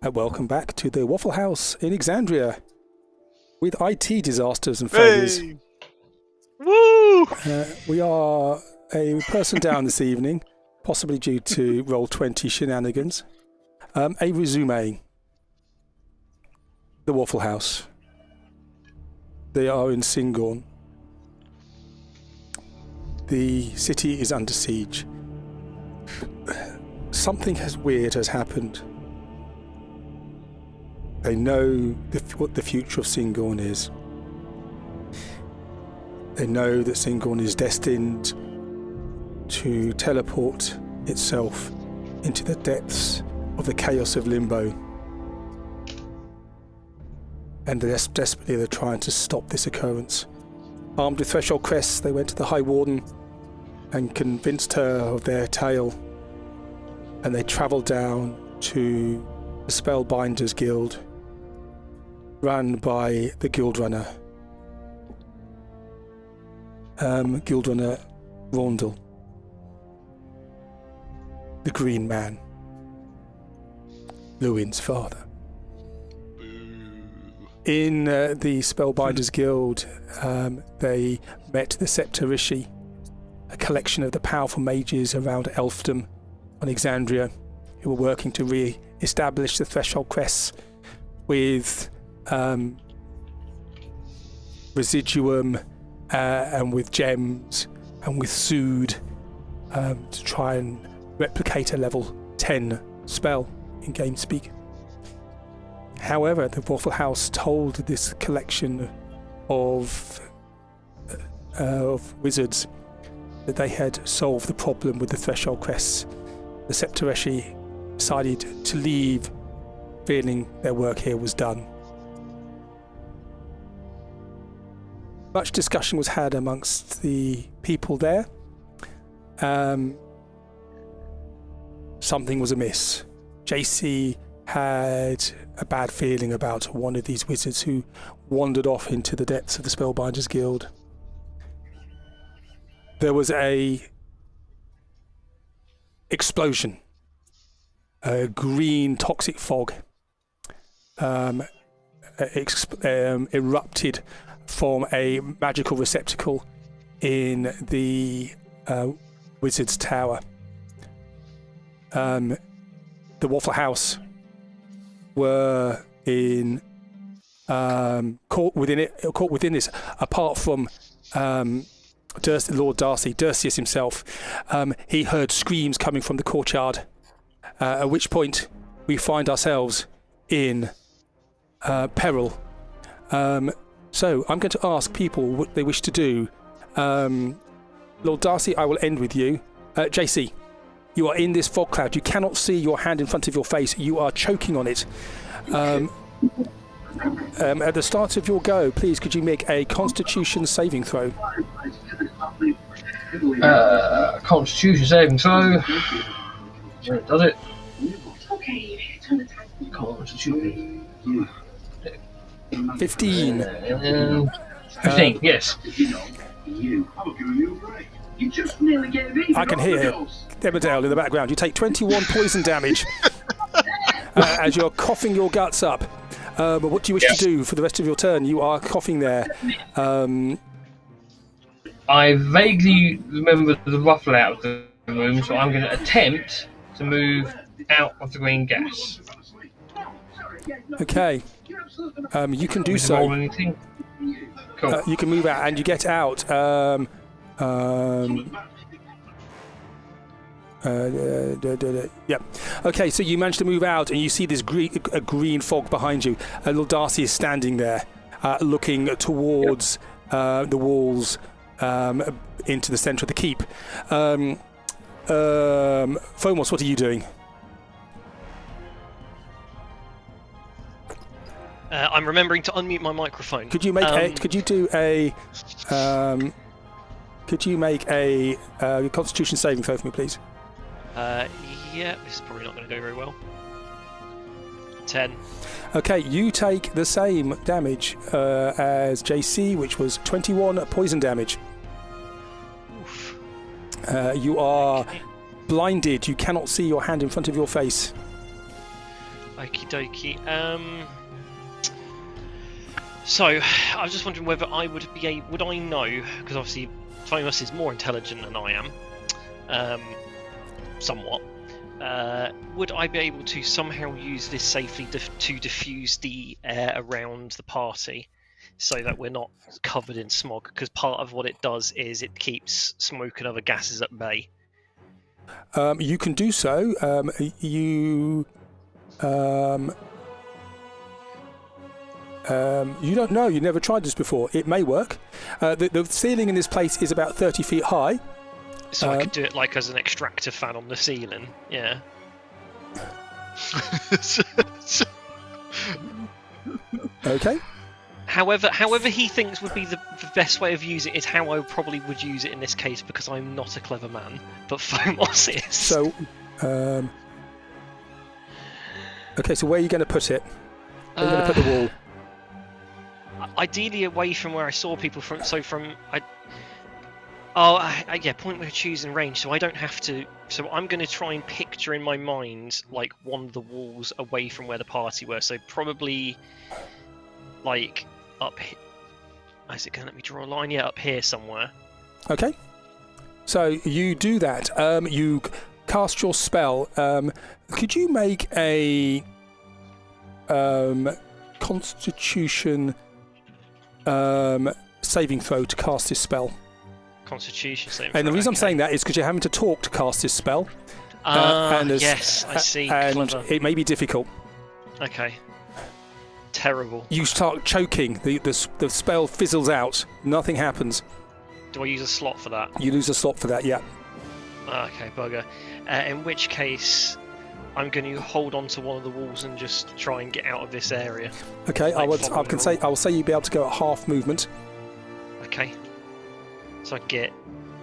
And welcome back to the Wafflehouse in Exandria with IT disasters and failures. Hey! Woo! We are a person down this evening, possibly due to Roll20 shenanigans. A resume. The Wafflehouse. They are in Singorn. The city is under siege. Something weird has happened. They know what the future of Singorn is. They know that Singorn is destined to teleport itself into the depths of the chaos of Limbo. And desperately they're trying to stop this occurrence. Armed with threshold crests, they went to the High Warden and convinced her of their tale. And they travelled down to the Spellbinders Guild, run by the Guild Runner. Guild Runner Rondel. The Green Man. Lewin's father. In the Spellbinders Guild, they met the Septerishi, a collection of the powerful mages around Elfdom on Exandria, who were working to re-establish the Threshold Crests with Residuum and with gems and with Sood to try and replicate a level 10 spell in game speak. However, the Wafflehouse told this collection of wizards that they had solved the problem with the Threshold Crests. The Septerishi decided to leave, feeling their work here was done. Much discussion was had amongst the people there. Something was amiss. JC had a bad feeling about one of these wizards who wandered off into the depths of the Spellbinders Guild. There was a explosion. A green toxic fog erupted from a magical receptacle in the wizard's tower. The Wafflehouse were in caught within this, apart from Lord Darcy, Dursius himself. He heard screams coming from the courtyard, at which point we find ourselves in peril. So I'm going to ask people what they wish to do. Lord Darcy, I will end with you. JC, you are in this fog cloud. You cannot see your hand in front of your face. You are choking on it. At the start of your go, please, could you make a Constitution saving throw? Constitution saving throw. Does it? Constitution. 15. 15, yes. I can hear Emmerdale in the background. You take 21 poison damage as you're coughing your guts up. But what do you wish to do for the rest of your turn? You are coughing there. I vaguely remember the ruffle out of the room, so I'm going to attempt to move out of the green gas. Okay. You can do so. Cool. You can move out and you get out. Yeah. Okay, so you manage to move out and you see this green fog behind you. Little Darcy is standing there, looking towards the walls into the centre of the keep. Fomos, what are you doing? I'm remembering to unmute my microphone. Could you make Could you make a Constitution saving throw for me, please? Yeah, this is probably not going to go very well. 10. Okay, you take the same damage as JC, which was 21 poison damage. Oof. You are blinded. You cannot see your hand in front of your face. Okie dokie. So I was just wondering whether I would be able. Would I know? Because obviously, Thomas is more intelligent than I am, somewhat. Would I be able to somehow use this safely to diffuse the air around the party, so that we're not covered in smog? Because part of what it does is it keeps smoke and other gases at bay. You can do so. You don't know. You never tried this before. It may work. The ceiling in this place is about 30 feet high. So I could do it like as an extractor fan on the ceiling. Yeah. Okay. However he thinks would be the best way of using it is how I probably would use it in this case, because I'm not a clever man, but Phomos is. So, okay, so where are you going to put it? Where are you going to put the wall? Ideally away from where I saw people from. Point where choosing range, so I don't have to. So I'm going to try and picture in my mind like one of the walls away from where the party were. So probably like up here. Is it going to let me draw a line? Yeah, up here somewhere. Okay. So you do that. You cast your spell. Could you make a Constitution saving throw to cast this spell? Constitution saving. And the reason I'm saying that is because you're having to talk to cast this spell. Yes, I see. And Clever. it may be difficult. Okay. Terrible. You start choking. The spell fizzles out. Nothing happens. Do I use a slot for that? You lose a slot for that. Yeah. Okay, bugger. In which case, I'm going to hold on to one of the walls and just try and get out of this area. Okay. I will say you'll be able to go at half movement. Okay. So I get,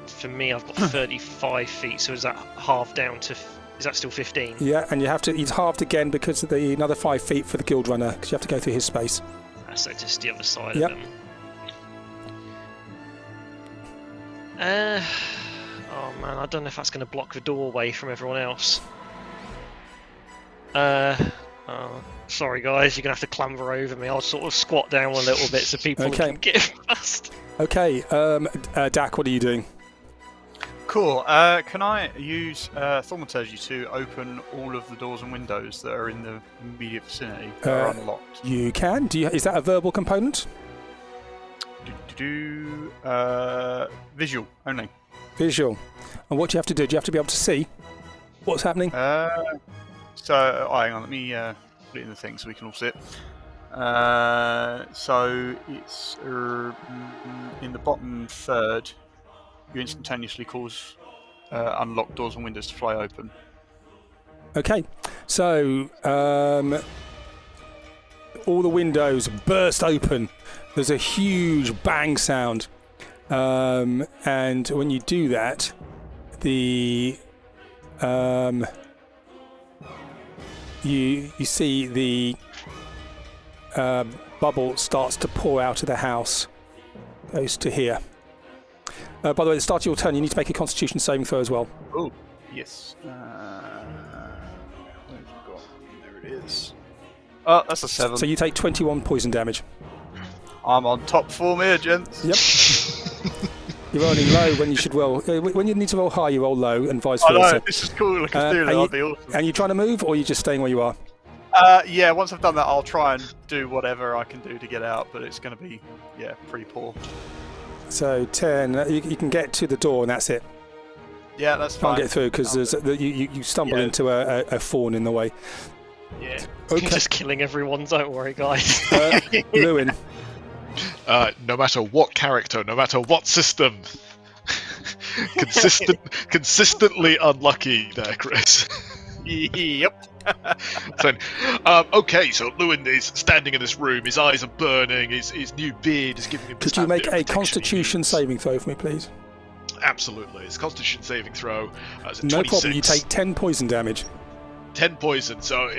for me, I've got 35 feet. So is that half down to? Is that still 15? Yeah, and he's halved again because of another 5 feet for the guild runner, because you have to go through his space. So just the other side yep. of them. Oh man, I don't know if that's going to block the doorway from everyone else. Sorry guys, you're going to have to clamber over me. I'll sort of squat down a little bit so people can get past. Okay, Dak, what are you doing? Cool. Can I use thaumaturgy to open all of the doors and windows that are in the immediate vicinity that are unlocked? You can. Is that a verbal component? Visual only. Visual. And what do you have to do? Do you have to be able to see what's happening? Hang on. Let me put it in the thing so we can all see it. So it's in the bottom third. You instantaneously cause unlocked doors and windows to fly open. Okay, so all the windows burst open. There's a huge bang sound, and when you do that, the you see the bubble starts to pour out of the house, goes to here. By the way, at the start of your turn, you need to make a Constitution saving throw as well. Oh, yes. Where's it gone? There it is. Oh, that's a 7. So you take 21 poison damage. I'm on top form here, gents. Yep. You're rolling low when you should roll. When you need to roll high, you roll low, and vice versa. I know, this is cool. Look at that'll be awesome. And you trying to move, or are you just staying where you are? Yeah, once I've done that, I'll try and do whatever I can do to get out, but it's going to be, pretty poor. So 10, you can get to the door and that's it. Yeah, that's fine. Can't get through because you stumble into a fawn in the way. Yeah. Okay. Just killing everyone, don't worry guys. Lewin. No matter what character, no matter what system. Consistently unlucky there, Chris. Yep. Okay, so Lewin is standing in this room, his eyes are burning, his new beard is giving him Could you make a Constitution saving throw for me, please? Absolutely. It's Constitution saving throw. No problem, you take 10 poison damage. 10 poison, so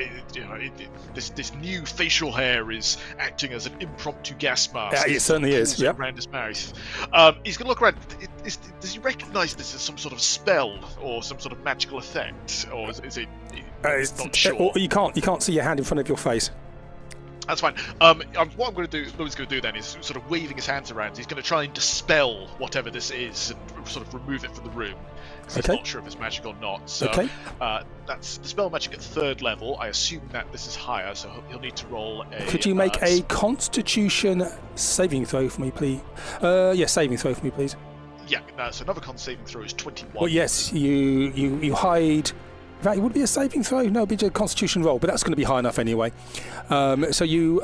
this new facial hair is acting as an impromptu gas mask. Yeah, it certainly is, yep. Around his mouth. He's going to look around. Does he recognise this as some sort of spell or some sort of magical effect? Or is it not sure. Or you can't see your hand in front of your face. That's fine. What I'm going to do, Louis going to do then, is sort of waving his hands around. He's going to try and dispel whatever this is and sort of remove it from the room. Because he's not sure if it's magic or not. So that's dispel magic at 3rd level. I assume that this is higher, so he'll need to roll a... Could you make a Constitution saving throw for me, please? Yes, saving throw for me, please. Yeah, so another con saving throw is 21. Well, yes, you hide... In fact, it would be a saving throw. No, it'd be a Constitution roll, but that's going to be high enough anyway. So you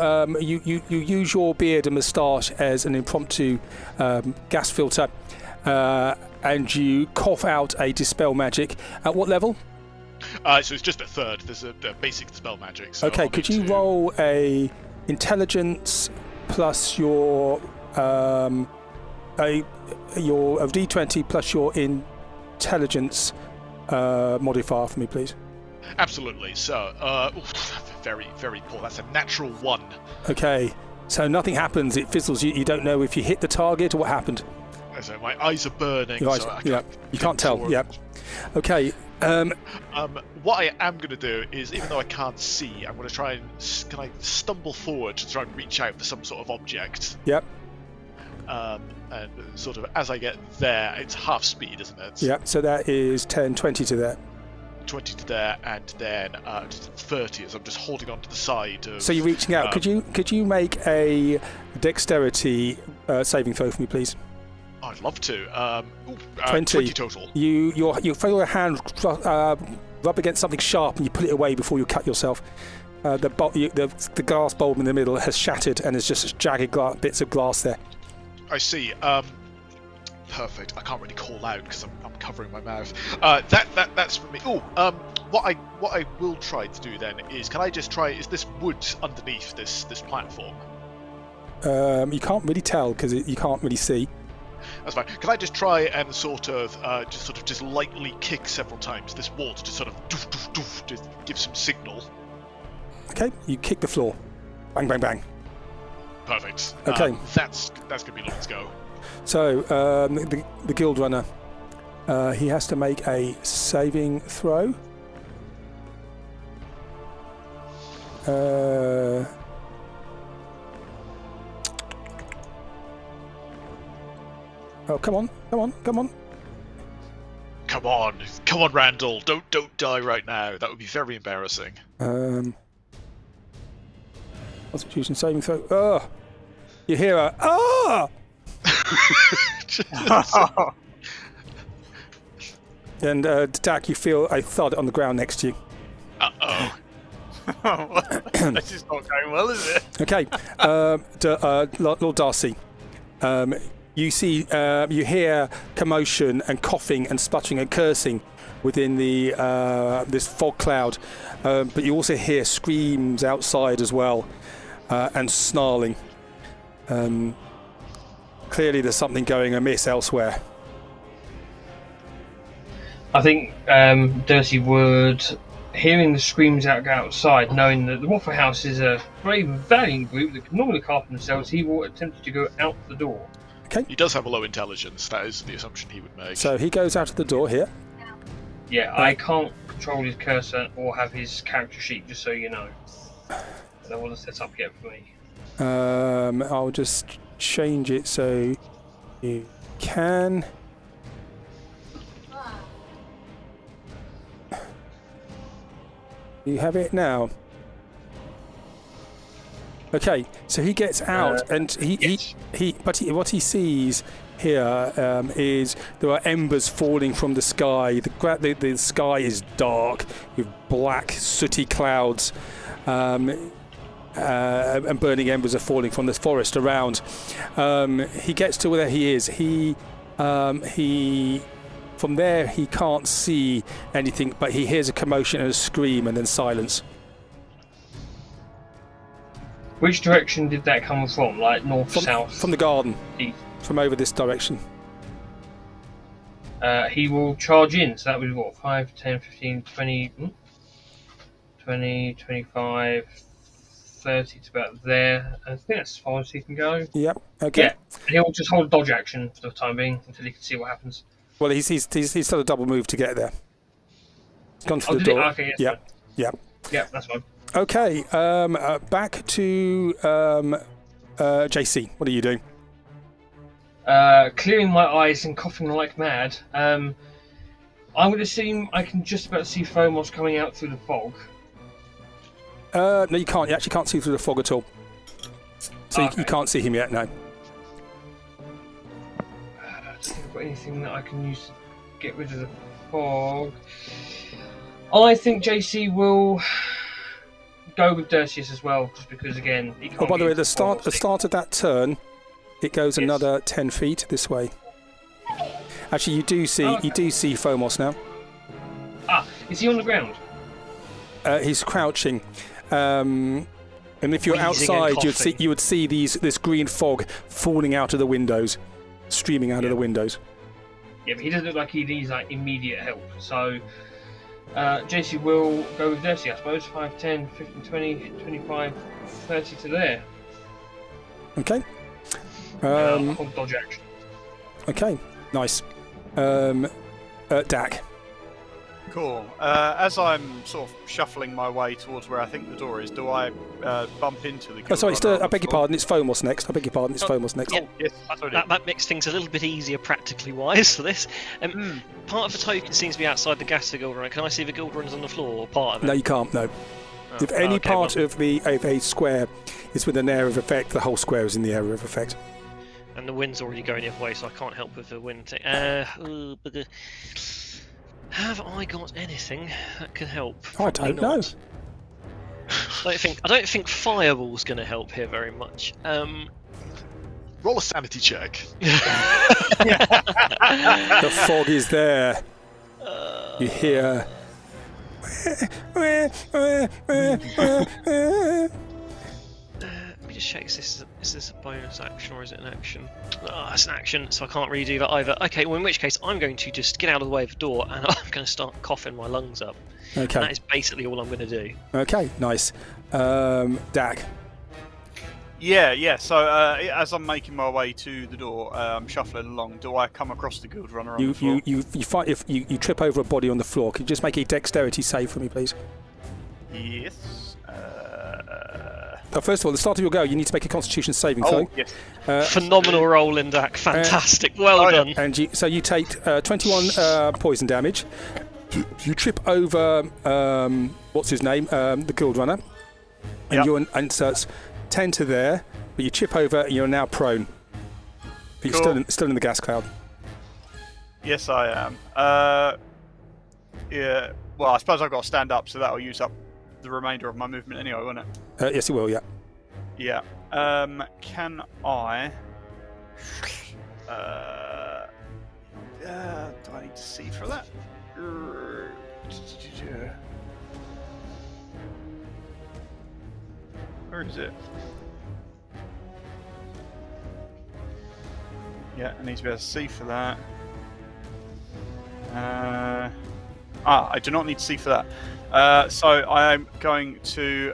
use your beard and moustache as an impromptu gas filter, and you cough out a dispel magic. At what level? So it's just at 3rd. There's a basic dispel magic. So okay, could you roll a intelligence plus your D20 plus your intelligence modifier for me, please? Absolutely. So, very, very poor. That's a natural 1. Okay, so nothing happens. It fizzles. You don't know if you hit the target or what happened. So my eyes are burning. Your eyes, so you can't tell. Yeah. Okay. What I am going to do is, even though I can't see, I'm going to try and can I stumble forward to try and reach out for some sort of object. Yep. And sort of as I get there, it's half speed, isn't it? Yeah, so that is 10, 20 to there. 20 to there, and then 30 as I'm just holding on to the side of... So you're reaching out. Could you make a dexterity saving throw for me, please? I'd love to. 20 total. You feel your hand rub against something sharp and you pull it away before you cut yourself. The glass bulb in the middle has shattered and there's just jagged bits of glass there. I see. Perfect. I can't really call out because I'm covering my mouth. That's for me. Oh, what I will try to do then is, can I just try? Is this wood underneath this platform? You can't really tell because you can't really see. That's fine. Can I just try and sort of just lightly kick several times this wall to just sort of doof doof doof to give some signal? Okay. You kick the floor. Bang bang bang. Perfect. Okay. That's gonna be Let's go. So the guild runner, he has to make a saving throw. Oh, come on, Randall! Don't die right now. That would be very embarrassing. Constitution saving throw. Oh, you hear a ah! And Dak, you feel a thud on the ground next to you. Uh-oh. This is not going well, is it? Okay, Lord Darcy, you see, you hear commotion and coughing and sputtering and cursing within the this fog cloud, but you also hear screams outside as well, and snarling. Clearly, there's something going amiss elsewhere. I think Darcy would, hearing the screams outside, knowing that the Wafflehouse is a very valiant group that can normally look after themselves, he will attempt to go out the door. Okay. He does have a low intelligence. That is the assumption he would make. So he goes out of the door here. Yeah, I can't control his cursor or have his character sheet, just so you know. That wasn't set up yet for me. I'll just change it so you can. You have it now. Okay, so he gets out, and what he sees here is there are embers falling from the sky. The sky is dark with black, sooty clouds, and burning embers are falling from the forest around. He gets to where he is. From there he can't see anything, but he hears a commotion and a scream, and then silence. Which direction did that come from? Like north, south? From the garden. East? From over this direction. He will charge in, so that would be what, 5, 10, 15, 20, 20, 25, 30 to about there. I think that's as far as he can go. Yep, okay. Yeah, and he'll just hold a dodge action for the time being until he can see what happens. Well, he's done a double move to get there. He's gone through the door. Okay, yes, yep. Yeah. Yeah, that's fine. Okay. Back to JC. What are you doing? Clearing my eyes and coughing like mad. I'm going to assume I can just about see Phomos coming out through the fog. No, you can't. You actually can't see through the fog at all. So you can't see him yet, no. I don't think I've got anything that I can use to get rid of the fog. I think JC will go with Dersius as well, just because, again, he can't. Oh, by the way, the start of that turn, it goes another 10 feet this way. Actually, you do see Phomos now. Ah, is he on the ground? He's crouching. And if you're Wheezing outside, you would see this green fog falling out of the windows, streaming out of the windows. Yeah, but he doesn't look like he needs like immediate help. So JC will go with Dersi, I suppose. 5, 10, 15, 20, 25, 30 to there. Okay. Hold dodge action. Okay, nice. Dak. Cool. As I'm sort of shuffling my way towards where I think the door is, do I bump into the... I beg your pardon, it's Phomos next. Phomos next. Yeah. Oh, yes, That makes things a little bit easier practically wise for this. Part of the token seems to be outside the gas for Guild Runner. Can I see the Guild Runners on the floor, or part of it? No, you can't, no. If any part of a square is within an area of effect, the whole square is in the area of effect. And the wind's already going the other way, so I can't help with the wind thing. Have I got anything that can help? I don't know. I don't think Fireball's going to help here very much. Roll a sanity check. The fog is there. You hear... Let me just check, is this a bonus action or is it an action? It's an action, so I can't really do that either. Okay, well in which case I'm going to just get out of the way of the door and I'm going to start coughing my lungs up. Okay. And that is basically all I'm going to do. Okay, nice. Dak. Yeah. So as I'm making my way to the door, I'm shuffling along. Do I come across the Guild Runner on the floor? You trip over a body on the floor. Could you just make a dexterity save for me, please? Yes. First of all, at the start of your go, you need to make a Constitution saving throw. Yes. Phenomenal roll in Dak. Fantastic. Well done. And you take 21 poison damage. You trip over what's his name, the Guild Runner, and so it's 10 to there. But you trip over, and you're now prone. But you're still in the gas cloud. Yes, I am. Yeah. Well, I suppose I've got to stand up, so that'll use up the remainder of my movement anyway, won't it? Yes, it will. Yeah. Yeah. Can I? Do I need to see for that? Where is it? Yeah, I need to be able to see for that. I do not need to see for that. So I am going to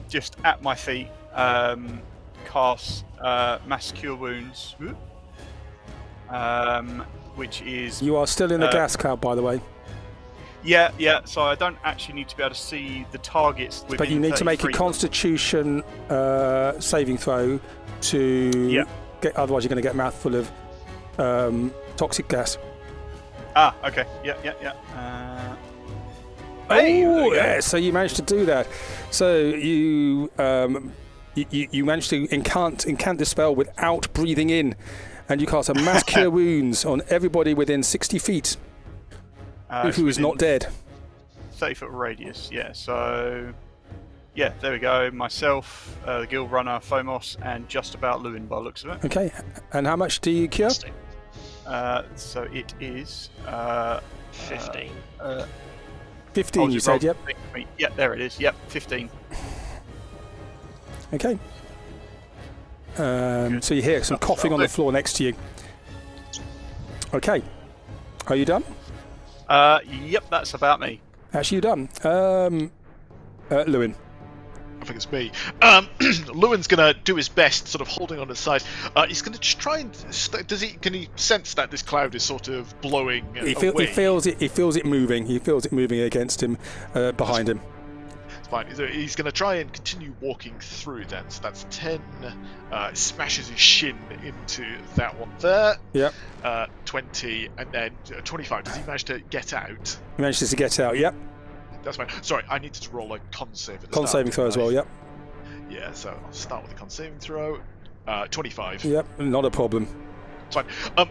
just at my feet cast Mass Cure Wounds, which is... You are still in the gas cloud, by the way. Yeah. So I don't actually need to be able to see the targets. But you need to make a Constitution saving throw to get. Otherwise, you're going to get a mouthful of toxic gas. Okay. Yeah. So you managed to do that. So you managed to incant the spell without breathing in, and you cast a Mass Cure Wounds on everybody within 60 feet who is not dead. 30-foot radius. Yeah. So yeah, there we go. Myself, the Guild Runner, Phomos, and just about Lewin by the looks of it. Okay. And how much do you cure? So it is 15. 15, you said, yep. Yeah, there it is. Yep, 15. Okay. So you hear some coughing on the floor next to you. Okay. Are you done? Yep, that's about me. Actually, you're done. Lewin. I think it's me. Lewin's gonna do his best, sort of holding on his side. He's gonna just try and. Can he sense that this cloud is sort of blowing away? He feels it moving. He feels it moving against him, behind him. Fine. So he's going to try and continue walking through then. So that's 10. Smashes his shin into that one there. Yep. 20, and then 25. Does he manage to get out? He manages to get out. Yep. That's fine. Sorry, I needed to roll a con save at the Con start. saving throw as well. Yep. Yeah, so I'll start with the con saving throw. 25. Yep. Not a problem. It's fine.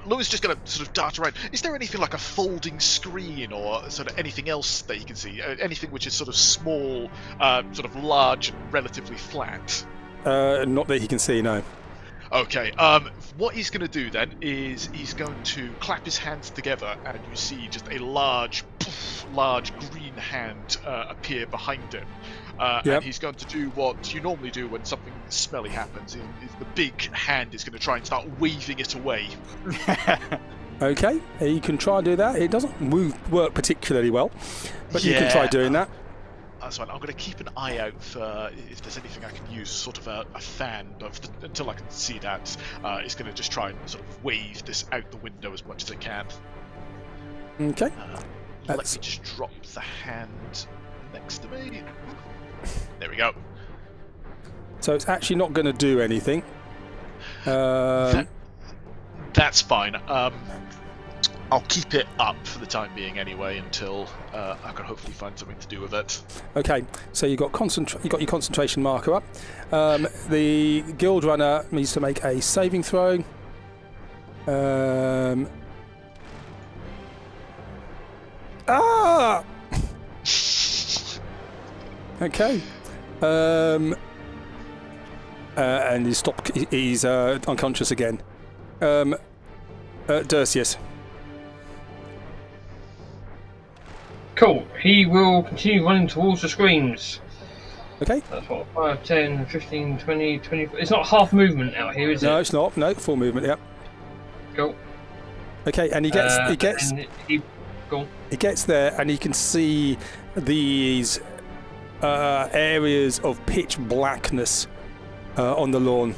Lou is just going to sort of dart around. Is there anything like a folding screen or sort of anything else that you can see? Anything which is sort of small, sort of large and relatively flat? Not that he can see, no. Okay, what he's going to do then is he's going to clap his hands together, and you see just a large green hand appear behind him. And he's going to do what you normally do when something smelly happens. The big hand is going to try and start waving it away. Okay, you can try and do that. It doesn't work particularly well, but you can try doing that. That's fine. I'm going to keep an eye out for if there's anything I can use, sort of a fan, but until I can see that, it's going to just try and sort of wave this out the window as much as it can. Okay. Let me just drop the hand next to me. There we go. So it's actually not going to do anything. That's fine. I'll keep it up for the time being anyway, until I can hopefully find something to do with it. Okay, so you got your concentration marker up. The guild runner needs to make a saving throw. Okay. And he's unconscious again. Dersius. Cool. He will continue running towards the screams. Okay. That's what, 5, 10, 15, 20, 20... It's not half movement out here, is it? No, it's not. No, full movement, yep. Cool. Okay, and he gets there, and he can see these areas of pitch blackness on the lawn.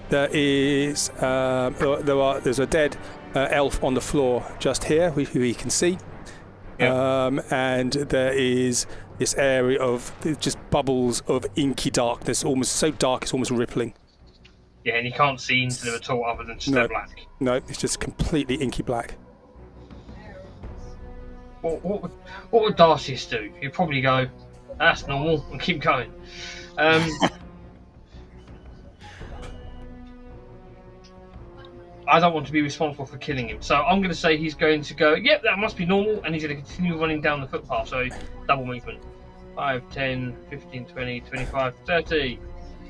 There's a dead elf on the floor just here, who he can see. Yep. And there is this area of just bubbles of inky darkness, almost so dark it's almost rippling. Yeah, and you can't see into them at all other than just they're black. No, it's just completely inky black. What would Darcius do? He'd probably go, that's normal, and keep going. I don't want to be responsible for killing him, so I'm going to say he's going to go, yep, that must be normal, and he's going to continue running down the footpath, so double movement. 5, 10, 15, 20, 25, 30.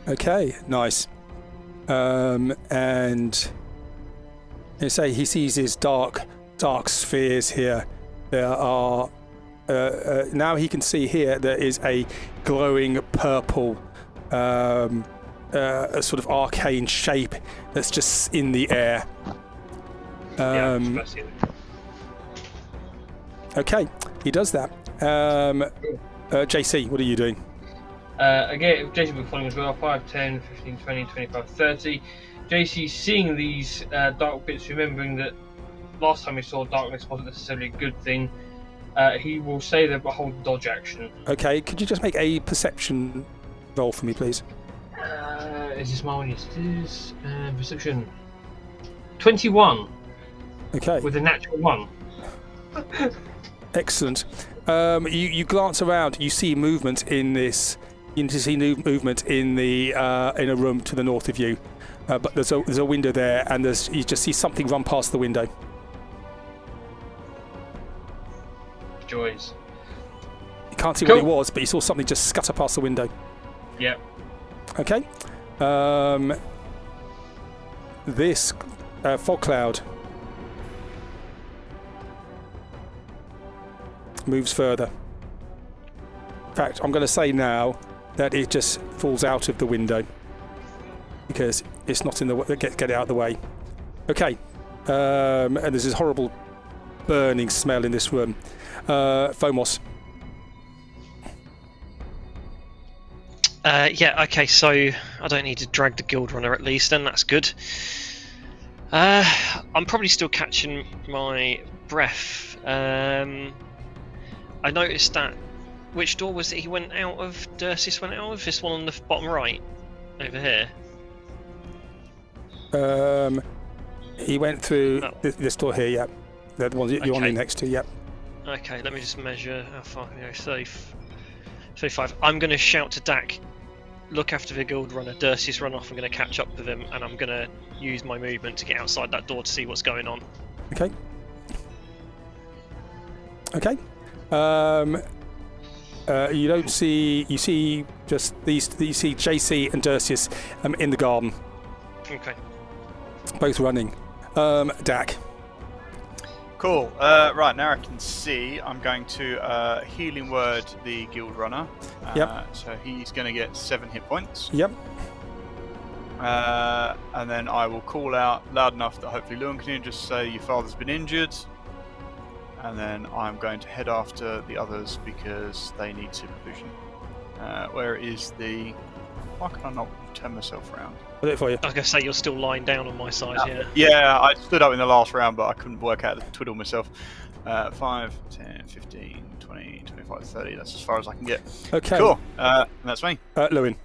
Okay, nice. And you say he sees his dark spheres here. There are now he can see here there is a glowing purple a sort of arcane shape that's just in the air. Okay, he does that. JC, what are you doing? Again, JC will be following as well. 5, 10, 15, 20, 25, 30. JC seeing these dark bits, remembering that last time we saw darkness wasn't necessarily a good thing, he will say the hold dodge action. Okay, could you just make a perception roll for me, please? Is this my one? Yes, it is. Perception. 21. Okay. With a natural 1. Excellent. You glance around. You see movement in this. You see movement in the in a room to the north of you. But there's a window there, and you just see something run past the window. Joys. You can't see what it was, but you saw something just scutter past the window. Yep. Okay. This fog cloud moves further. In fact, I'm going to say now that it just falls out of the window because it's not in the way. Get it out of the way. Okay. And there's this horrible burning smell in this room. Fomos. Yeah, okay, so I don't need to drag the guild runner at least, then that's good. I'm probably still catching my breath. I noticed that Which door was it he went out of? Dursis went out of? This one on the bottom right? Over here? He went through this door here, yeah. The one you're on next to, yeah. Okay, let me just measure how far can I go. 35. I'm going to shout to Dak, look after the guild runner. Dursis run off, I'm going to catch up with him, and I'm going to use my movement to get outside that door to see what's going on. Okay. Okay. You don't see... You see just these... You see JC and Dursis in the garden. Okay. Both running. Dak. Cool. Right, now I can see I'm going to healing word the guild runner. Yep. So he's going to get 7 hit points. Yep. And then I will call out loud enough that hopefully Lewin can hear, just say your father's been injured. And then I'm going to head after the others because they need supervision. Where is the... Why can I not turn myself around? I'll do it for you. I was going to say you're still lying down on my side here. Yeah, I stood up in the last round, but I couldn't work out the twiddle myself. 5, 10, 15, 20, 25, 30. That's as far as I can get. Okay. Cool. And that's me. Lewin.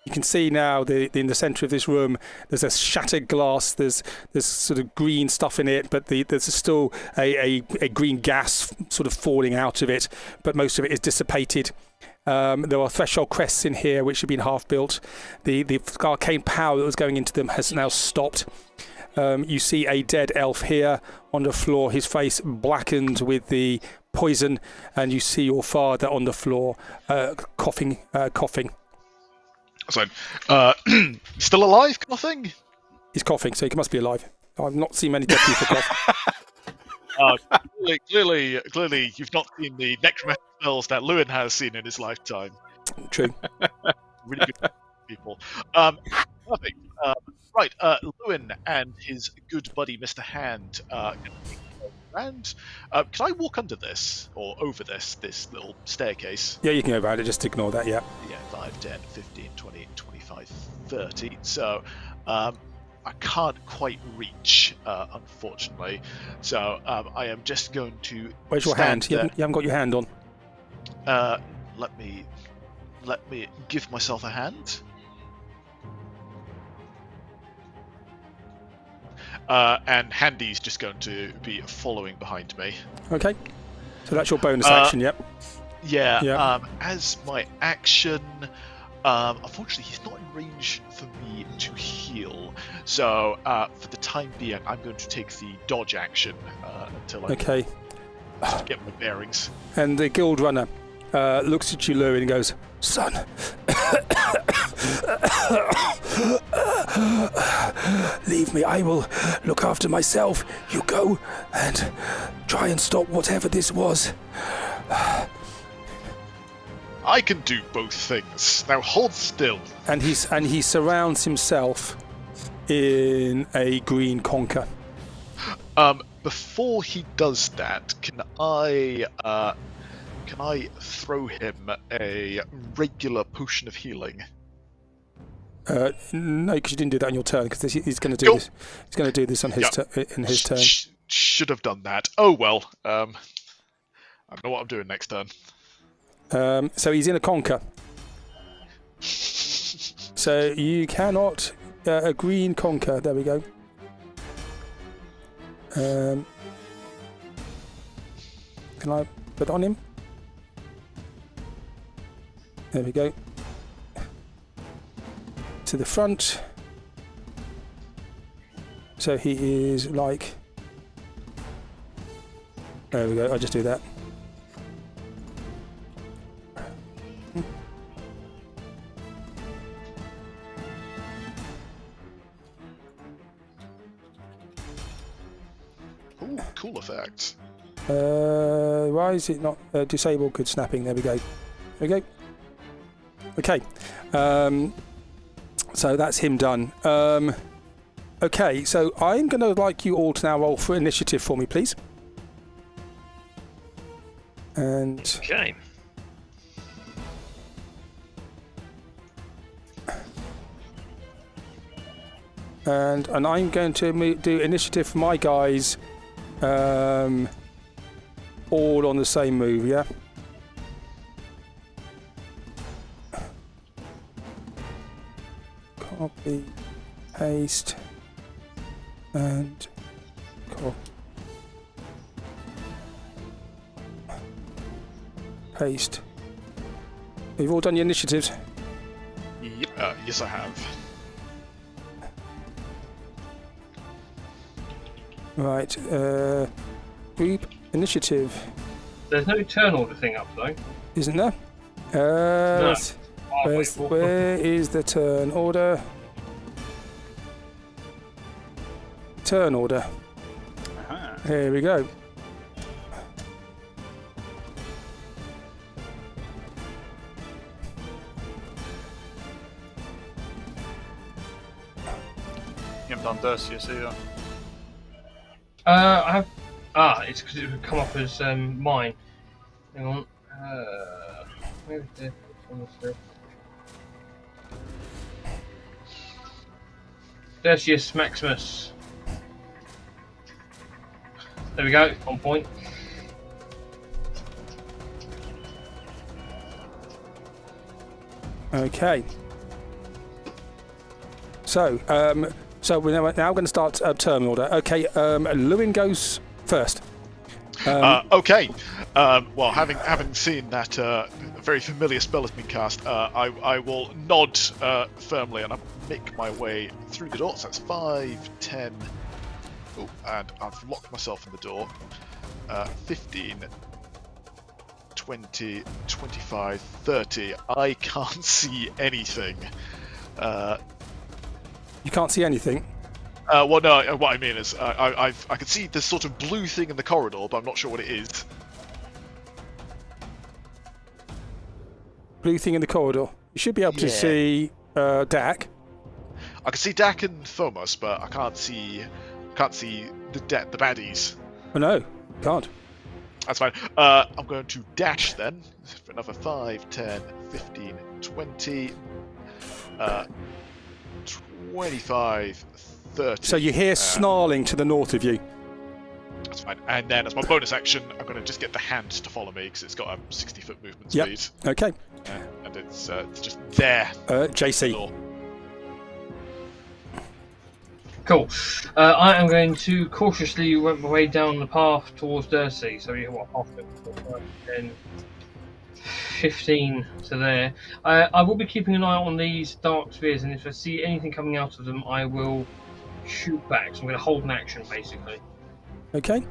You can see now in the centre of this room, there's a shattered glass. There's sort of green stuff in it, but there's still a green gas sort of falling out of it. But most of it is dissipated. There are threshold crests in here which have been half built. The arcane power that was going into them has now stopped. You see a dead elf here on the floor, his face blackened with the poison, and you see your father on the floor coughing. So, still alive, coughing? He's coughing, so he must be alive. I've not seen many dead people cough. Clearly, you've not seen the necromancy spells that Lewin has seen in his lifetime. True. Really good people. Perfect. Right, Lewin and his good buddy Mr. Hand can take a round. Can I walk under this, or over this little staircase? Yeah, you can go around it, just ignore that, yeah. Yeah, 5, 10, 15, 20, 25, 30. So, I can't quite reach, unfortunately. So, I am just going to... Where's your hand? You haven't got your hand on. Let me give myself a hand. And Handy's just going to be following behind me. Okay. So that's your bonus action, yep. Yeah. As my action, unfortunately, he's not in range for me to heal. So for the time being, I'm going to take the dodge action until I can get my bearings. And the guild runner looks at you, Lewin, and goes, "Son, leave me. I will look after myself. You go and try and stop whatever this was." I can do both things. Now hold still. And he surrounds himself in a green conker. Before he does that, can I throw him a regular potion of healing? No, because you didn't do that on your turn. Because he's going to do this. He's going to do this on his in his turn. Should have done that. Oh well. I know what I'm doing next turn. So he's in a conker. So you cannot a green conker. There we go. Can I put on him? There we go. To the front. So he is like... There we go, I'll just do that. Ooh, cool effect. Why is it not disabled? Good snapping, there we go. There we go. Okay, so that's him done. Okay, so I'm going to like you all to now roll for initiative for me, please. And okay. And I'm going to do initiative for my guys all on the same move, yeah? Copy, paste, and copy. Paste. You've all done your initiatives? Yep. Yes, I have. Right, group initiative. There's no turn order thing up though. Isn't there? No. Where is the turn order? Turn order. Here we go. You haven't done Dersius either. I have. It's because it would come up as mine. Hang on. Where's the Dersius Maximus. There we go. On point. Okay. So, we're now going to start turn order. Okay, Lewin goes first. Okay. Well, having seen that very familiar spell has been cast, I will nod firmly and I'll make my way through the door. So that's 5, 10. Oh, and I've locked myself in the door. 15, 20, 25, 30. I can't see anything. You can't see anything? Well, no, what I mean is I can see this sort of blue thing in the corridor, but I'm not sure what it is. Blue thing in the corridor. You should be able to see Dak. I can see Dak and Thomas, but I can't see the baddies. Oh no, can't. That's fine. I'm going to dash then for another 5, 10, 15, 20, 25, 30. So you hear snarling to the north of you. That's fine. And then as my bonus action, I'm going to just get the hand to follow me because it's got a 60-foot movement speed. Okay. And it's just there. JC. Cool. I am going to cautiously work my way down the path towards Dursey. So you what, half of it, 10, 15 to there. I will be keeping an eye on these dark spheres, and if I see anything coming out of them, I will shoot back. So I'm going to hold an action, basically. Okay.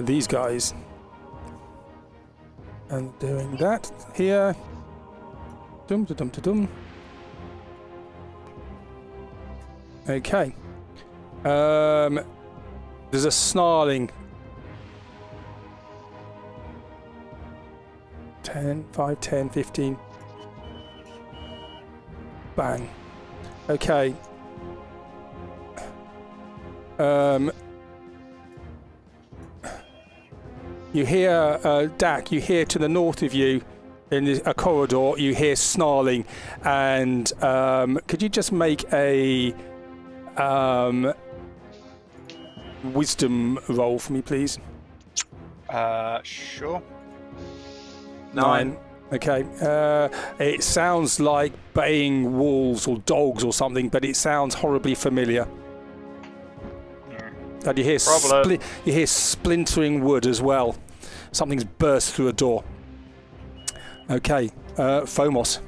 These guys. And doing that here. Dum da dum da dum. Okay. There's a snarling. 10, 5, 10, 15. Bang. Okay. You hear, Dak, you hear to the north of you in a corridor, you hear snarling, and could you just make a wisdom roll for me, please? Sure. 9. Okay. It sounds like baying wolves or dogs or something, but it sounds horribly familiar. And you hear splintering wood as well. Something's burst through a door. Okay, Phomos.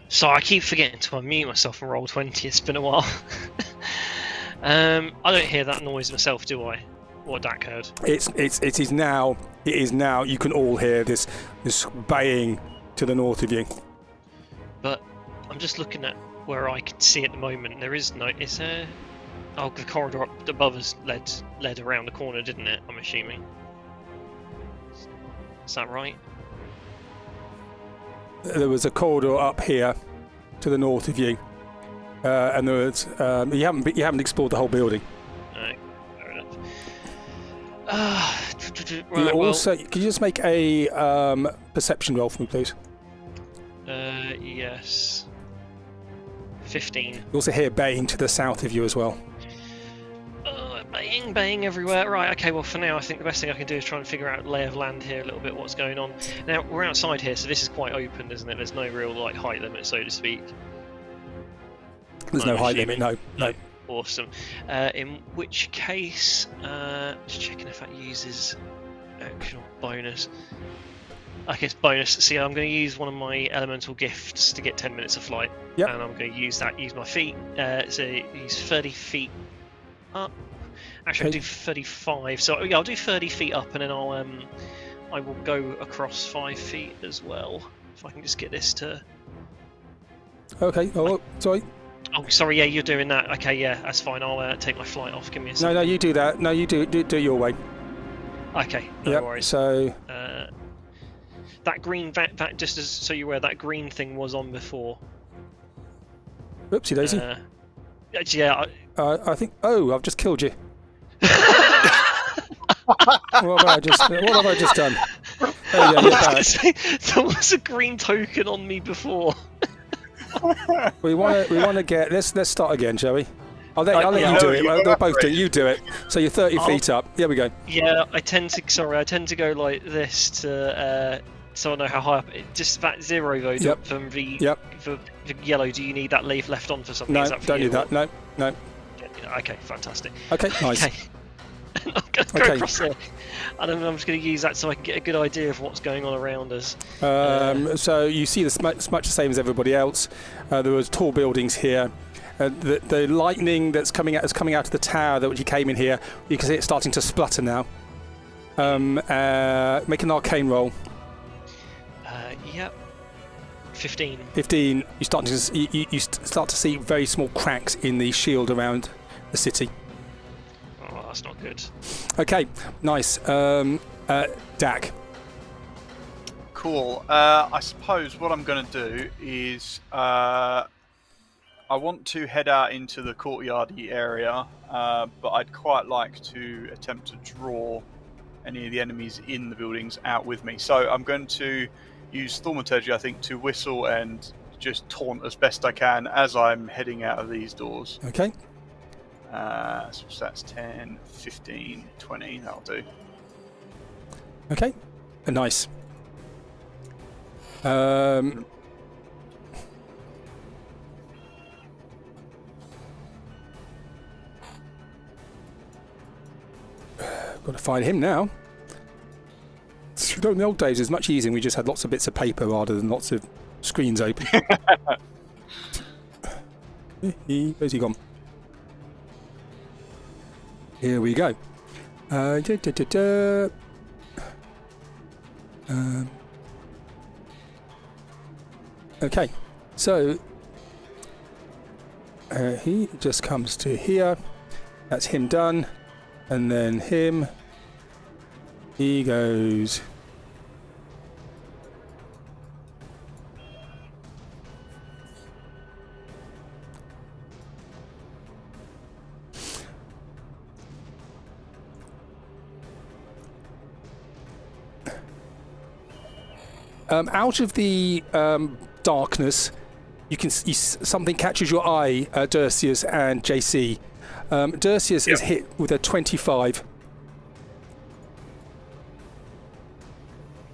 So I keep forgetting to unmute myself and roll 20. It's been a while. I don't hear that noise myself, do I? What Dak heard. It is now. You can all hear this baying to the north of you. But I'm just looking at where I can see at the moment. There is no. Is there? Oh, the corridor up above us led around the corner, didn't it? I'm assuming. Is that right? There was a corridor up here to the north of you, and there was you haven't explored the whole building. No, fair enough. Right, also, could you just make a perception roll for me, please? Yes. 15. You also hear baying to the south of you as well. Baying everywhere. Right, okay, well for now I think the best thing I can do is try and figure out lay of land here a little bit, what's going on. Now, we're outside here, so this is quite open, isn't it? There's no real like height limit, so to speak. There's no height limit, no. Awesome. In which case, just checking if that uses action or bonus. Okay, it's bonus. See, I'm going to use one of my elemental gifts to get 10 minutes of flight. Yep. And I'm going to use my feet. So use 30 feet up. Actually, Okay. I'll do 35. So yeah, I'll do 30 feet up, and then I will go across 5 feet as well. If I can just get this to. Okay. Oh, sorry. Oh, sorry. Yeah, you're doing that. Okay, yeah, that's fine. I'll take my flight off. Give me a second. No, you do that. No, you do your way. Okay, no Yep. worries. So That green, that just as so you're aware, that green thing was on before. oopsie daisy. Yeah. I think. Oh, I've just killed you. What have I just done? Oh yeah, you're I was back. going to say there was a green token on me before. We want to get. Let's start again, shall we? I'll let you do it. They'll both do it. You do it. So you're 30 feet up. Here we go. Yeah, I tend to go like this to so I know how high up. Just that 0 though. Yep. From the Yep. for the yellow. Do you need that leaf left on for something? No, Is that for don't you, do that. No. Okay, fantastic. Okay, nice. Okay. I'm going to go across there, and then I'm just going to use that so I can get a good idea of what's going on around us. So you see this much the same as everybody else. There was tall buildings here. The lightning that's coming out of the tower that you came in here. You can see it starting to splutter now. Make an arcane roll. Yep. 15. 15. You start to see very small cracks in the shield around the city. Oh, that's not good. Okay, nice. Dak. Cool. I suppose what I'm going to do is I want to head out into the courtyardy area, but I'd quite like to attempt to draw any of the enemies in the buildings out with me. So I'm going to use thaumaturgy, I think, to whistle and just taunt as best I can as I'm heading out of these doors. Okay. So that's 10, 15, 20. That'll do. Okay. Nice. Got to find him now. In the old days, it was much easier. We just had lots of bits of paper rather than lots of screens open. Where's he gone? Here we go. Okay, so he just comes to here. That's him done. And then him. He goes. Out of the darkness, you can see something catches your eye, Dersius and JC. Dersius is hit with a 25.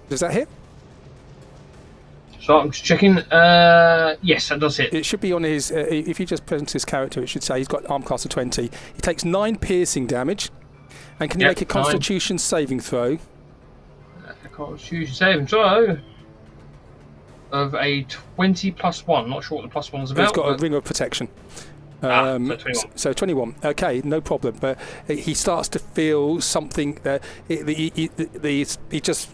Does that hit? So I'm just checking. Yes, that does hit. It should be on his. If you just present his character, it should say he's got arm class of 20. He takes 9 piercing damage, and can you make a Constitution saving throw? A Constitution saving throw of a 20 plus 1. Not sure what the plus one's about. He's got a ring of protection. So 21. So 21. Okay, no problem. But he starts to feel something that he just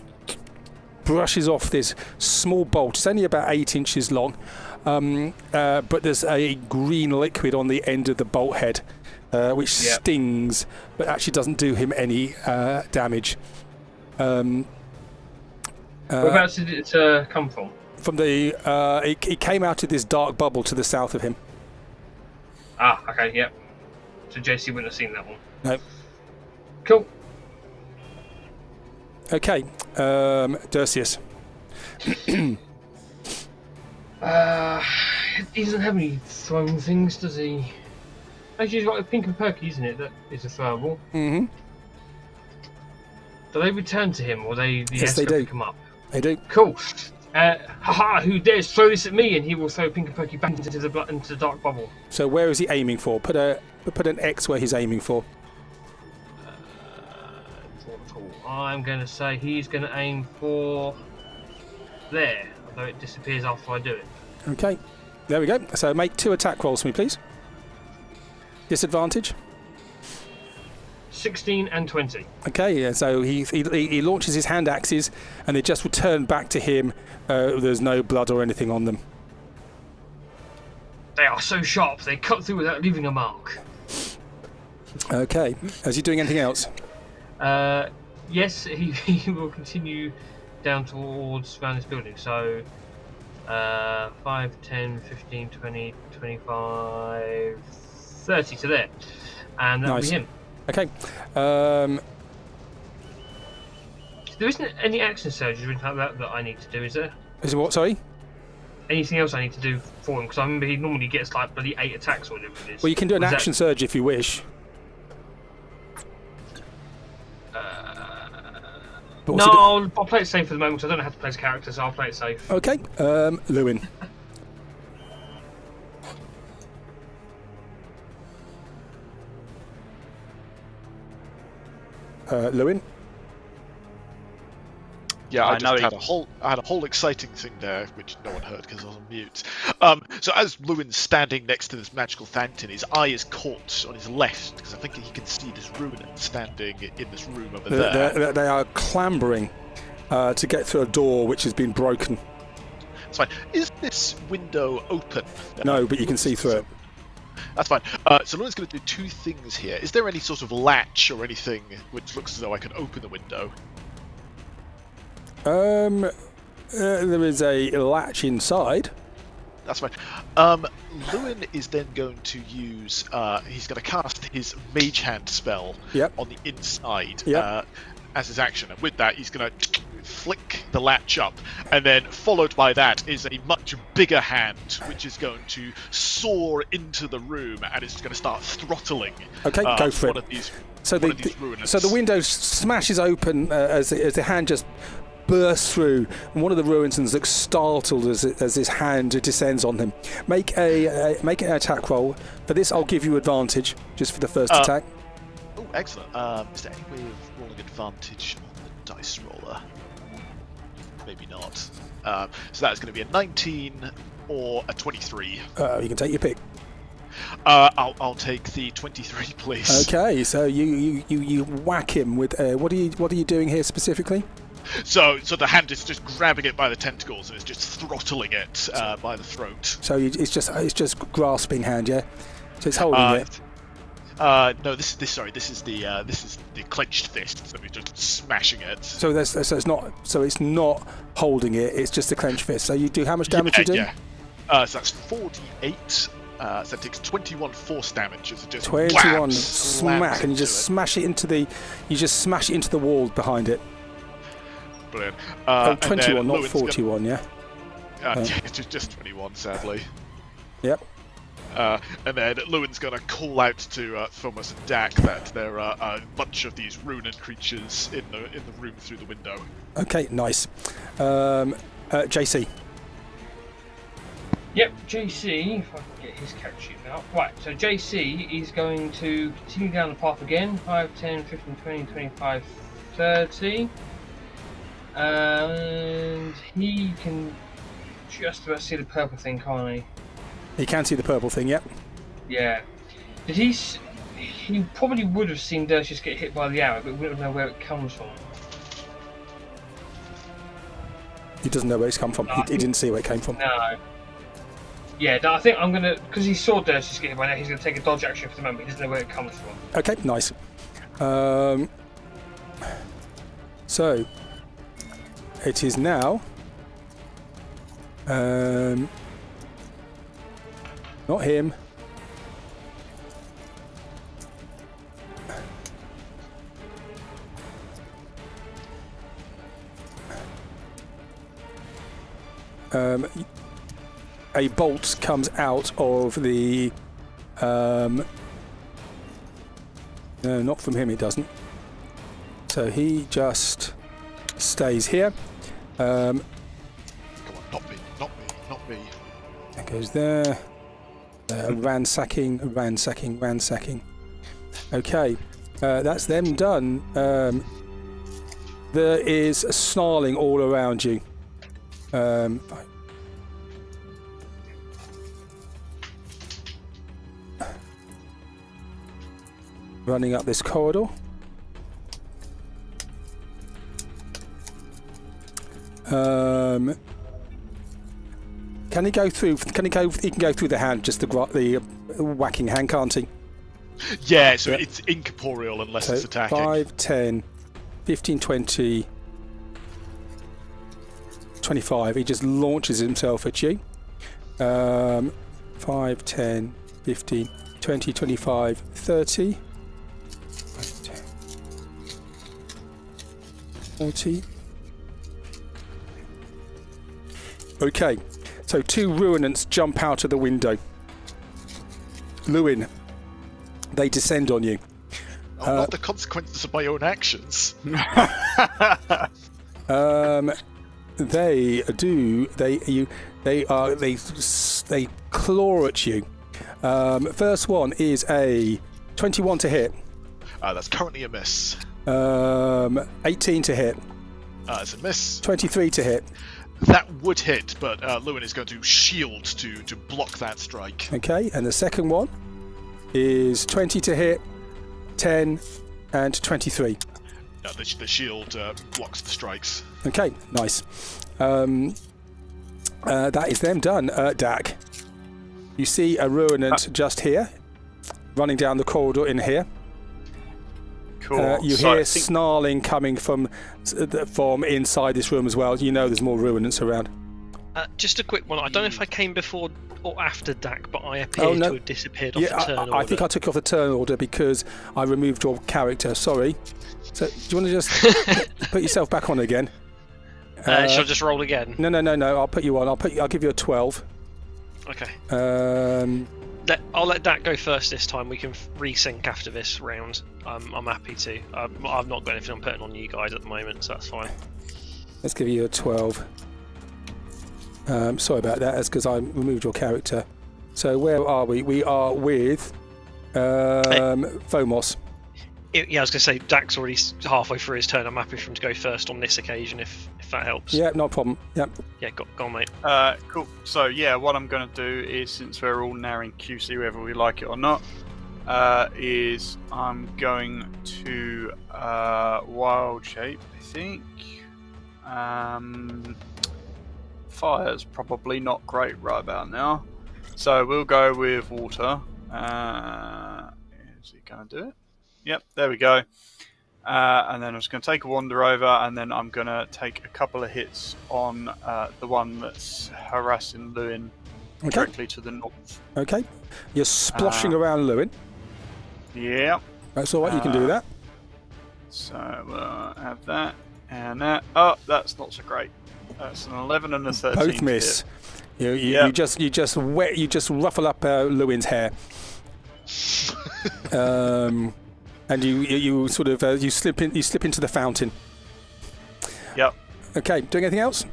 brushes off this small bolt. It's only about 8 inches long, but there's a green liquid on the end of the bolt head, which stings, but actually doesn't do him any damage. Whereabouts did it come from? From the it came out of this dark bubble to the south of him. Ah, okay, yep. So JC wouldn't have seen that one. No. Cool. Okay, Dersius. He doesn't have any thrown things, does he? Actually, he's got a pink and perky, isn't it? That is a throwable. Mm-hmm. Do they return to him, or Yes, they do. Pick him up? They do. Cool. Haha! Who dares throw this at me? And he will throw pink and perky back into the dark bubble. So where is he aiming for? Put an X where he's aiming for. I'm going to say he's going to aim for there, although it disappears after I do it. Okay, there we go. So make 2 attack rolls for me, please. Disadvantage. 16 and 20. Okay, yeah, so he launches his hand axes, and they just return back to him. There's no blood or anything on them. They are so sharp, they cut through without leaving a mark. Okay, is he doing anything else? Yes, he will continue down towards around this building. So 5, 10, 15, 20, 25, 30 to there. And that'll be him. Okay. There isn't any action surges or anything like that I need to do, is there? Is it what, sorry? Anything else I need to do for him? Because I remember he normally gets like bloody 8 attacks or whatever it is. Well, you can do an action surge if you wish. No, I'll play it safe for the moment because I don't know how to play his character, so I'll play it safe. Okay, Lewin. Lewin? Yeah, I just had a whole exciting thing there, which no one heard because I was on mute. So as Lewin's standing next to this magical fountain, his eye is caught on his left because I think he can see this ruin standing in this room over there. They are clambering to get through a door which has been broken. That's fine. Is this window open? No, but you can see through it. That's fine. So Lewin's going to do 2 things here. Is there any sort of latch or anything which looks as though I can open the window? There is a latch inside. That's fine. Lewin is then going to use. He's going to cast his Mage Hand spell on the inside as his action, and with that, he's going to flick the latch up, and then followed by that is a much bigger hand, which is going to soar into the room, and it's going to start throttling. Okay, go for one it. Of these, so the window smashes open as the hand just bursts through, and one of the Ruinsons looks startled as his hand descends on him. Make an attack roll. For this, I'll give you advantage just for the first attack. Oh, excellent. Is there any way of rolling advantage on the dice roller? Maybe not. So that's going to be a 19 or a 23. You can take your pick. I'll take the 23, please. Okay, so you whack him with what are you doing here specifically? So the hand is just grabbing it by the tentacles and it's just throttling it by the throat. So it's just grasping hand, yeah. So it's holding it. No, this is the clenched fist. So we're just smashing it. So it's not holding it. It's just a clenched fist. So you do how much damage you do? Yeah. So that's 48. So it takes 21 force damage. As it just 21 smack, and you just smash it into the wall behind it. Brilliant. 21, not 41, yeah? Just 21, sadly. Yep. And then Lewin's going to call out to Thomas and Dak that there are a bunch of these runen creatures in the room through the window. Okay, nice. JC. Yep, JC, if I can get his character sheet out. Right, so JC is going to continue down the path again. 5, 10, 15, 20, 25, 30. And he can just about see the purple thing, can't he? He can see the purple thing, yep. Yeah. Did he probably would have seen Dershis get hit by the arrow, but we don't know where it comes from. He doesn't know where it's come from. No, he didn't see where it came from. No. Yeah, I think I'm going to... Because he saw Dershis get hit by now, he's going to take a dodge action for the moment. He doesn't know where it comes from. Okay, nice. So... It is now. Not him. a bolt comes out of the. No, not from him. It doesn't. So he just stays here. Come on, not me, not me, not me. That goes there. Ransacking. Okay, that's them done. There is snarling all around you. Running up this corridor. Can he go through? He can go through the hand, just the whacking hand, can't he? Yeah, so it's incorporeal unless it's attacking. 5, 10, 15, 20, 25. He just launches himself at you. 5, 10, 15, 20, 25, 30. 40. Okay, so 2 ruinants jump out of the window. Lewin, they descend on you. Not the consequences of my own actions. They claw at you. First one is a 21 to hit. That's currently a miss. 18 to hit. It's a miss. 23 to hit. That would hit, but Lewin is going to shield to block that strike. Okay, and the second one is 20 to hit, 10, and 23. The shield blocks the strikes. Okay, nice. That is them done. Dak, you see a ruinant just here, running down the corridor in here. Cool. You hear snarling coming from inside this room as well. You know there's more ruinants around. Just a quick one. I don't know if I came before or after Dak, but I appeared to have disappeared off the turn order. I think I took you off the turn order because I removed your character. Sorry. So do you want to just put yourself back on again? Shall I just roll again? No. I'll put you on. I'll give you a 12. Okay. I'll let Dak go first this time. We can resync after this round. I'm happy to. I've not got anything I'm putting on you guys at the moment, so that's fine. Let's give you a 12. Sorry about that. That's because I removed your character. So where are we? We are with Fomos. Yeah, I was going to say Dak's already halfway through his turn. I'm happy for him to go first on this occasion, if that helps. Yeah, no problem. Yep. Yeah, go on, mate. Cool. So yeah, what I'm going to do is, since we're all now in QC, whether we like it or not, is I'm going to wild shape. I think fire's probably not great right about now, so we'll go with water. Is he going to do it? Yep, there we go. And then I'm just going to take a wander over, and then I'm going to take a couple of hits on the one that's harassing Lewin directly to the north. Okay. You're sploshing around Lewin. Yeah. That's all right, you can do that. So we'll have that and that. Oh, that's not so great. That's an 11 and a 13. Both miss. You just ruffle up Lewin's hair. And you sort of you slip into the fountain. Yep. Okay. Doing anything else?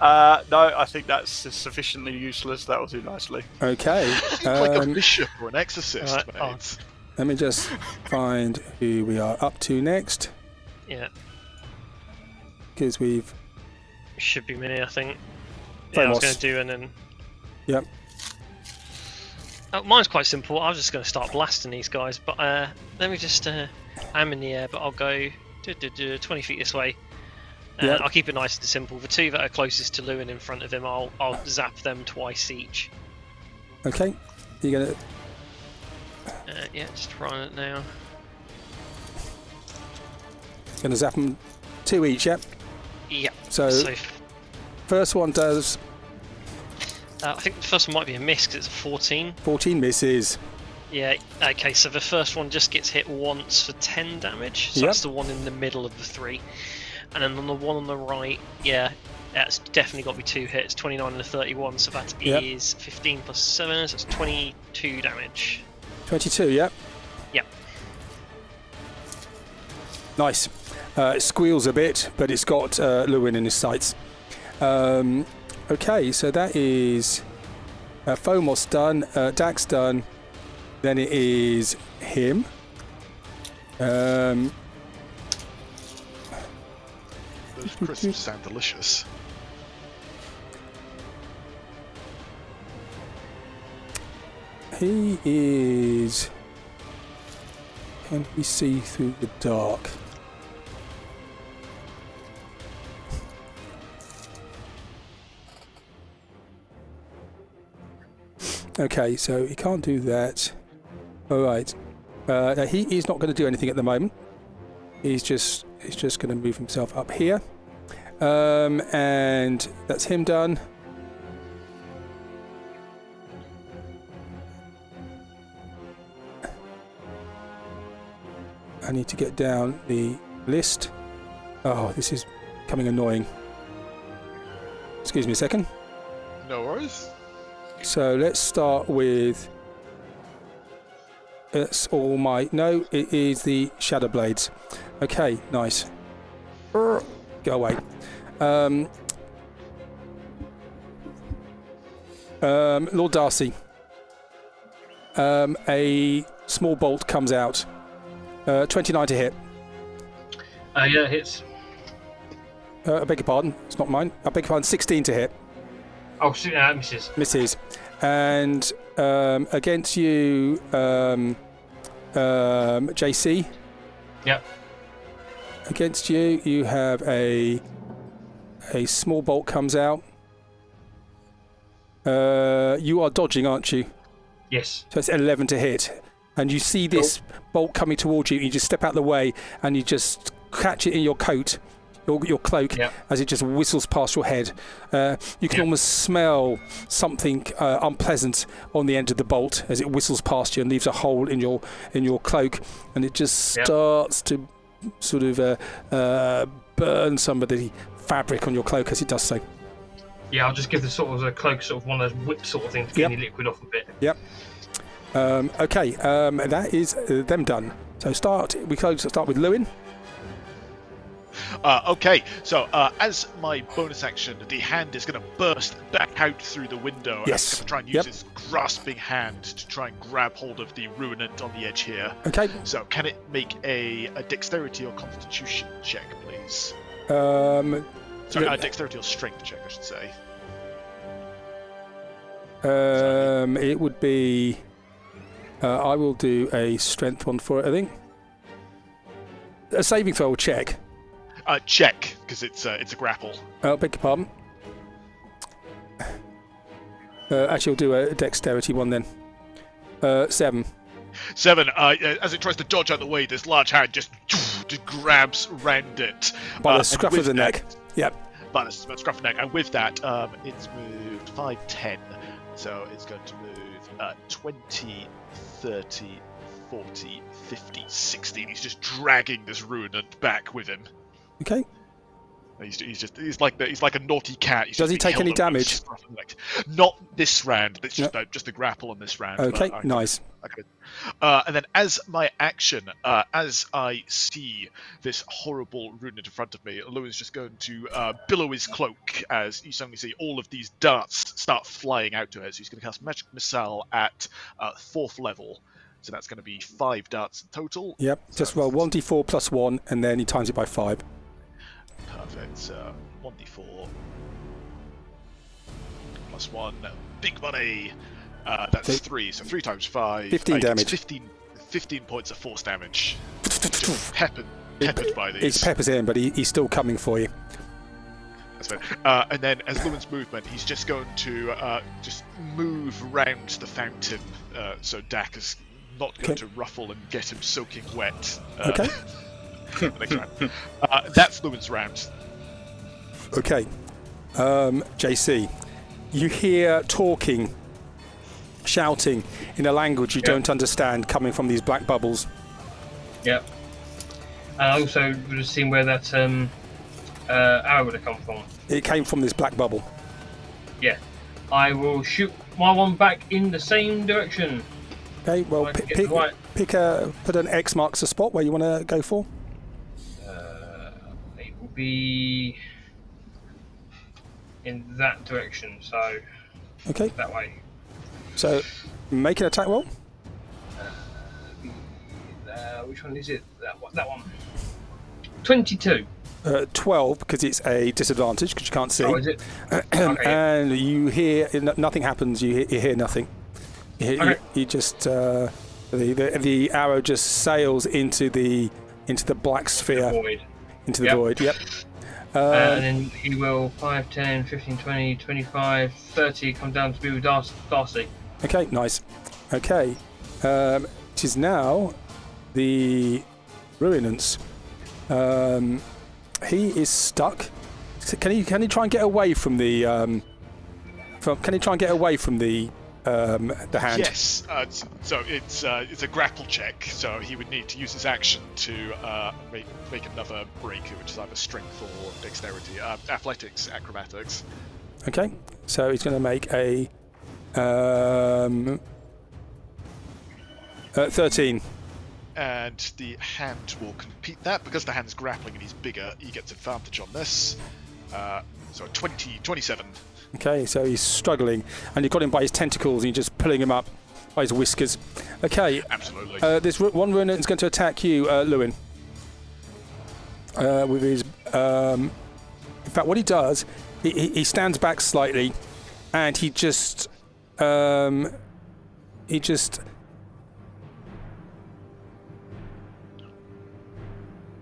No, I think that's sufficiently useless. That will do nicely. Okay. Like a bishop or an exorcist, mate. Let me just find who we are up to next. Yeah. Because we've. It should be me, I think. Yeah, I was going to do and then. Yep. Mine's quite simple. I was just going to start blasting these guys, but let me just. I'm in the air, but I'll go 20 feet this way. Yep. I'll keep it nice and simple. The two that are closest to Lewin in front of him, I'll zap them twice each. Okay. You're gonna. Yeah, just trying it now. Gonna zap them 2 each, yep. Yeah. So first one does. I think the first one might be a miss because it's a 14. 14 misses. Yeah, okay, so the first one just gets hit once for 10 damage. So that's the one in the middle of the three. And then on the one on the right, yeah, That's definitely got to be 2 hits. 29 and a 31, so that is 15 plus 7, so it's 22 damage. 22, yep. Yep. Nice. It squeals a bit, but it's got Lewin in his sights. Okay, so that is Fomos done, Dax done, then it is him. Those crisps sound delicious. He is... Can he see through the dark? Okay, so he can't do that. All right. He is not going to do anything at the moment. He's just going to move himself up here. And that's him done. I need to get down the list. Oh, this is becoming annoying. Excuse me a second. No worries. So let's start with... It's all my... No, it is the Shadow Blades. Okay, nice. Go away. Lord Darcy. A small bolt comes out. 29 to hit. Yeah, it hits. I beg your pardon. It's not mine. I beg your pardon. 16 to hit. Oh, misses. Misses. And against you, JC. Yep. Against you, you have a small bolt comes out. You are dodging, aren't you? Yes. So it's 11 to hit. And you see this bolt coming towards you. You just step out the way and you just catch it in your coat, your cloak, as it just whistles past your head. You can almost smell something unpleasant on the end of the bolt as it whistles past you and leaves a hole in your cloak, and it just starts to sort of burn some of the fabric on your cloak as it does so. Yeah, I'll just give the sort of cloak sort of one of those whip sort of things to get any liquid off a bit. Yep. Okay, that is them done. So start with Lewin. Okay, so as my bonus action, the hand is going to burst back out through the window. Yes. And it's going to try and use its grasping hand to try and grab hold of the ruinant on the edge here. Okay. So can it make a dexterity or constitution check, please? Sorry, dexterity or strength check, I should say. It would be... I will do a strength one for it, I think. A saving throw or check? Check, because it's a grapple. Oh, beg your pardon. Actually, I'll do a dexterity one then. 7. 7. As it tries to dodge out the way, this large hand just grabs round it. By the scruff of the neck. Yep. By the scruff of the neck. And with that, it's moved 5, 10. So it's going to move 20, 30, 40, 50, 60. He's just dragging this ruinant back with him. Okay. He's like a naughty cat. Does he take any damage? Not this round. It's just a grapple on this round. Okay, nice. And then as my action, as I see this horrible ruinant in front of me, Lewin's just going to billow his cloak as you suddenly see all of these darts start flying out to her. So he's going to cast Magic Missile at 4th level. So that's going to be 5 darts in total. Yep, so just roll 1d4 plus 1, and then he times it by 5. Perfect. So 1d4 plus 1. Big money. That's 3. So 3 times 5. 15 damage. 15 points of force damage. Peppered by these. It's peppers in, but he's still coming for you. That's fine. And then as Lewin's movement, he's just going to just move round the fountain. So Dak is not going to ruffle and get him soaking wet. Okay. Next round. That's Lewin's round. Okay. JC, you hear talking, shouting in a language you don't understand coming from these black bubbles. Yep. And I also would have seen where that arrow would have come from? It came from this black bubble. Yeah. I will shoot my one back in the same direction. Okay, well, put an X marks the spot where you want to go for. It will be in that direction, so okay, that way. So make an attack roll. Which one is it? That one. 22. 12 because it's a disadvantage because you can't see. Oh, is it? Okay. And you hear nothing happens. You hear nothing. You just the arrow just sails into the black sphere. Void. Into the void. Yep. And then he will 5, 10, 15, 20, 25, 30 come down to be with Darcy. Okay, nice. Okay. It is now the Ruinant's. He is stuck. Can he try and get away from the can he try and get away from the hand? Yes. So it's a grapple check. So he would need to use his action to make another break, which is either strength or dexterity, athletics, acrobatics. Okay. So he's going to make a 13. And the hand will compete that. Because the hand's grappling and he's bigger, he gets advantage on this. So 27. Okay, so he's struggling, and you've got him by his tentacles, and you're just pulling him up by his whiskers. Okay. Absolutely. This one Ruinant is going to attack you, Lewin. With his... in fact, what he does, he stands back slightly, and he just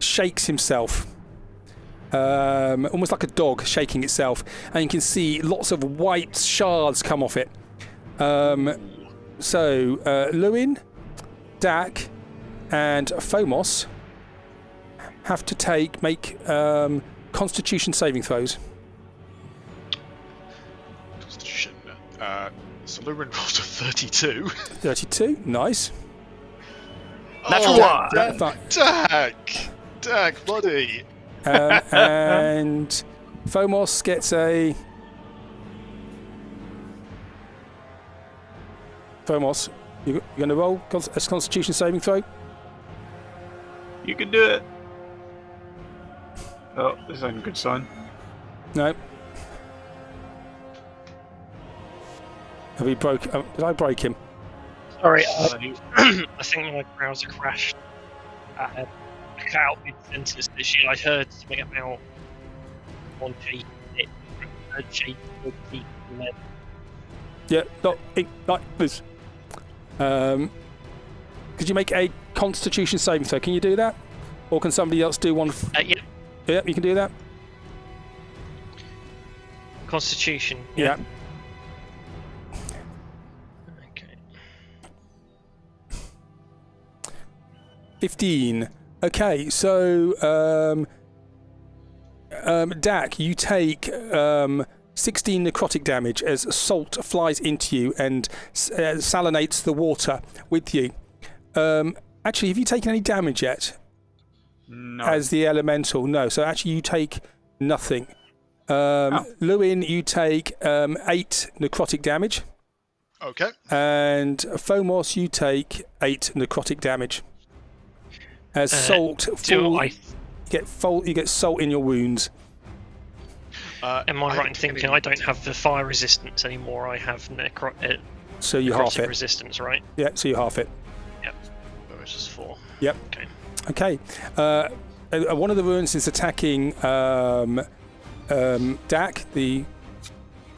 shakes himself, almost like a dog shaking itself, and you can see lots of white shards come off it. So Lewin, Dak, and Phomos have to make Constitution saving throws. Constitution. So Lewin rolls a 32. 32, nice. Natural one. Dak, bloody. And Phomos gets a... Phomos, you're going to roll a Constitution saving throw? You can do it. Oh, this ain't a good sign. No. Have we broke... did I break him? Sorry, I think my browser crashed. Out mid-sentence this year. I heard something about on G. Yeah, not like this. Could you make a Constitution saving throw? Can you do that? Or can somebody else do one? Yeah. Yeah, you can do that. Constitution. Yeah. Okay. 15. Okay, so Dak, you take 16 necrotic damage as salt flies into you and salinates the water with you. Actually, have you taken any damage yet? No. As the elemental? No, so actually you take nothing. Lewin, you take 8 necrotic damage. Okay. And Phomos, you take 8 necrotic damage. As salt falls, you get salt in your wounds. Am I right in thinking I don't have the fire resistance anymore? I have so you half it. Resistance, right? Yeah, so you half it. Yep. Which is 4. Yep. Okay. One of the ruins is attacking Dak, the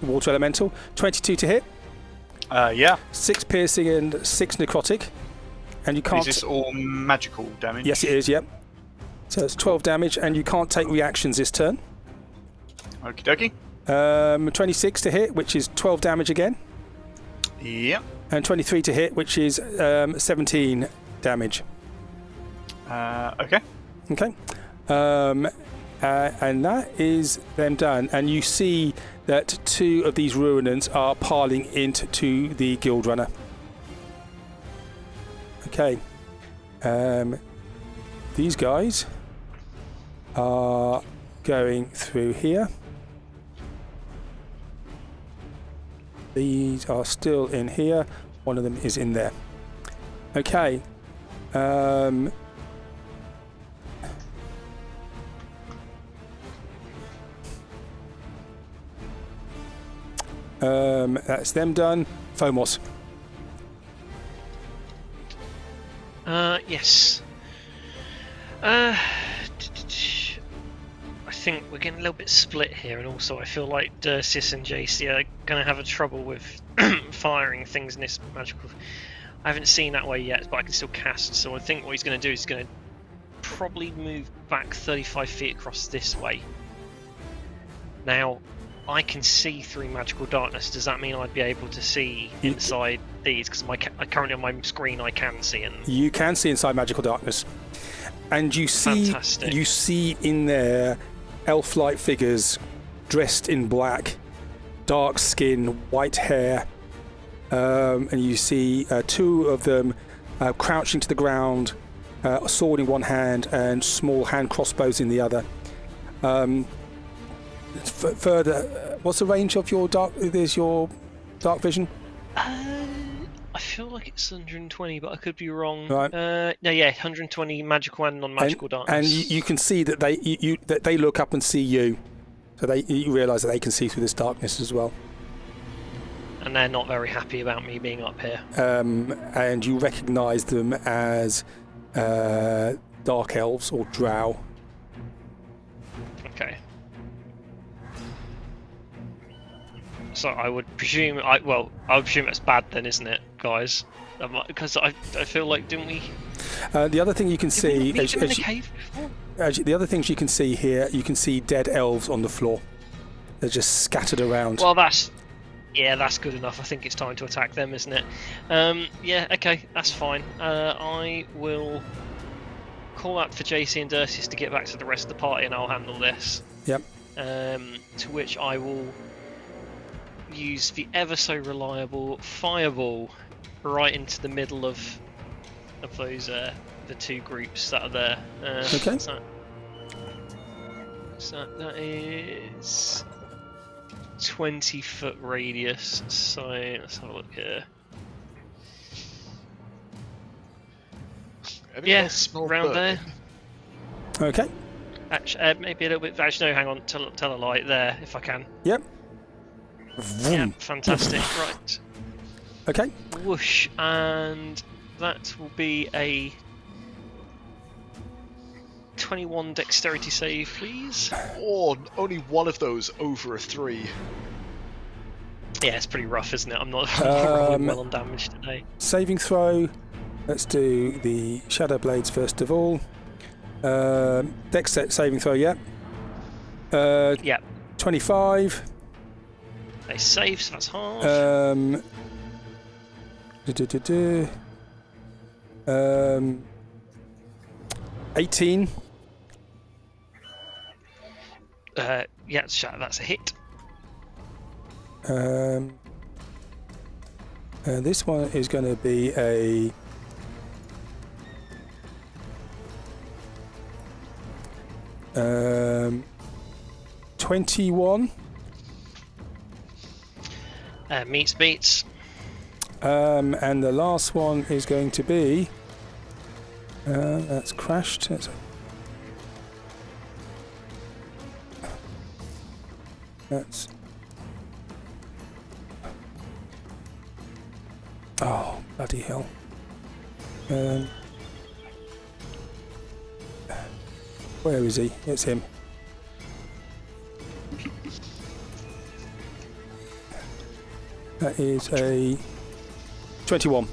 water elemental. 22 to hit. Yeah. 6 piercing and 6 necrotic. And you can't... Is this all magical damage? Yes, it is, yep. So it's 12 damage, and you can't take reactions this turn. Okie dokie. 26 to hit, which is 12 damage again. Yep. And 23 to hit, which is 17 damage. Okay. Okay. And that is them done. And you see that 2 of these Ruinants are piling into the Guild Runner. Okay. These guys are going through here. These are still in here. One of them is in there. Okay. That's them done. Fomos. Yes. I think we're getting a little bit split here, and also I feel like Dursis and JC are going to have a trouble with firing things in this magical. I haven't seen that way yet, but I can still cast. So I think what he's going to do is going to probably move back 35 feet across this way. Now, I can see through magical darkness. Does that mean I'd be able to see inside these? Because currently on my screen I can see them. You can see inside magical darkness, and you see Fantastic. You see in there elf-like figures dressed in black, dark skin, white hair, and you see two of them crouching to the ground, a sword in one hand and small hand crossbows in the other. Further, what's the range of your dark? There's your dark vision. I feel like it's 120, but I could be wrong. Right. No, yeah, 120 magical and non-magical darkness. And you can see that they look up and see you, so you realise that they can see through this darkness as well. And they're not very happy about me being up here. And you recognise them as dark elves or drow. Okay. So I would presume, I would presume it's bad then, isn't it, guys? Because I feel like, didn't we? The other thing you can see, in the cave before? the other things you can see here, you can see dead elves on the floor. They're just scattered around. Well, that's good enough. I think it's time to attack them, isn't it? Yeah, okay, that's fine. I will call out for JC and Dursis to get back to the rest of the party, and I'll handle this. Yep. To which I will use the ever so reliable fireball right into the middle of those the two groups that are there. Okay. So that is 20-foot radius. So let's have a look here. Yeah, around there. Okay. Actually, maybe a little bit. Actually, no, hang on. Tell a light there if I can. Yep. Yeah, fantastic. Right. Okay. Whoosh, and that will be a 21 dexterity save, please. Or only one of those over a 3. Yeah, it's pretty rough, isn't it? I'm not rolling well on damage today. Saving throw. Let's do the shadow blades first of all. Dex saving throw, yeah. Yeah. 25. They save, so that's half. 18. Yeah, that's a hit. This one is going to be a 21. Meets beats. And the last one is going to be that's crashed. That's oh, bloody hell. Where is he? It's him. That is a 21.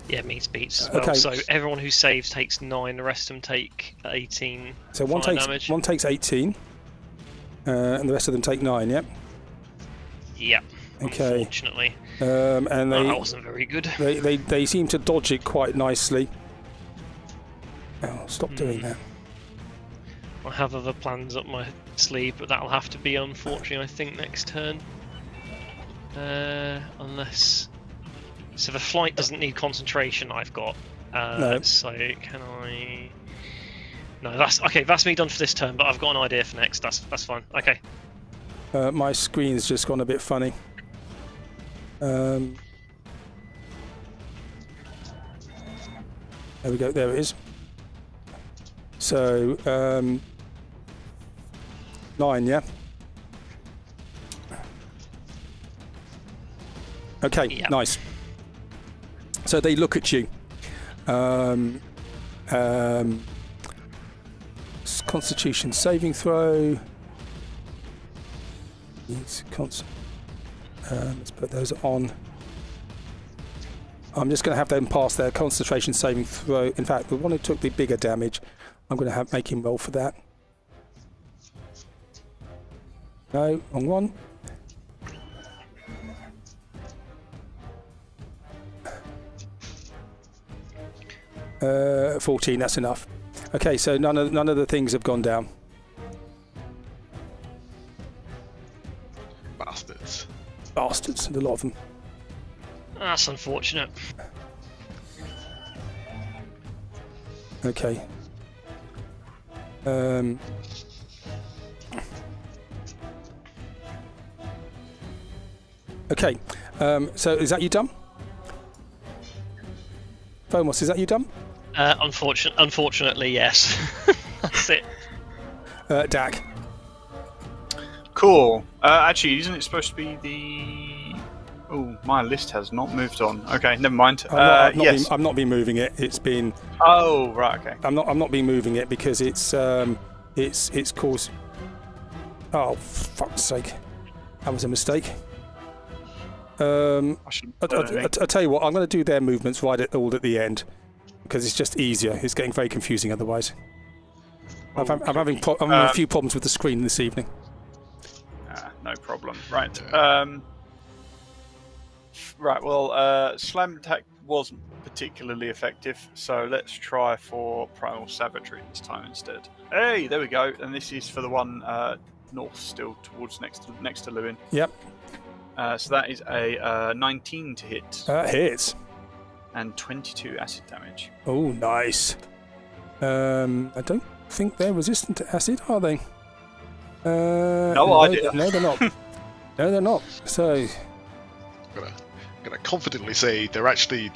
Yeah, meets beats as well. Okay. So everyone who saves takes 9, the rest of them take 18 So damage. one takes 18, and the rest of them take 9, yep? Yeah, Okay. unfortunately. And That wasn't very good. they seem to dodge it quite nicely. Oh, stop doing that. I have other plans up my sleeve, but that'll have to be, unfortunately, I think, next turn. Unless... So the flight doesn't need concentration, I've got. No. So can I... No, that's okay. That's me done for this turn, but I've got an idea for next. That's fine. Okay. My screen's just gone a bit funny. There we go. There it is. So 9, yeah. Okay, Yep. nice. So they look at you. Constitution saving throw. Let's put those on. I'm just going to have them pass their concentration saving throw. In fact, the one who took the bigger damage, I'm going to make him roll for that. No, wrong one. Uh, 14, that's enough. Okay, so none of the things have gone down. Bastards. Bastards, and a lot of them. That's unfortunate. Okay. Okay. So is that you done? Fomos, is that you done? Unfortunately, yes. That's it. Dak. Cool. Actually, isn't it supposed to be the... Oh, my list has not moved on. Okay, never mind. Yes. I've not been moving it. It's been. Oh, right. Okay. I'm not been moving it because it's caused. Oh, fuck's sake! That was a mistake. I'll tell you what. I'm going to do their movements right at the end because it's just easier. It's getting very confusing otherwise. I'm having a few problems with the screen this evening. No problem. Right. Right, well, Slam Attack wasn't particularly effective, so let's try for Primal Savagery this time instead. Hey, there we go, and this is for the one north still, towards next to Lewin. Yep. So that is a 19 to hit. Hits. And 22 acid damage. Oh, nice. I don't think they're resistant to acid, are they? No, they're not. No, they're not. So... I'm gonna confidently say they're actually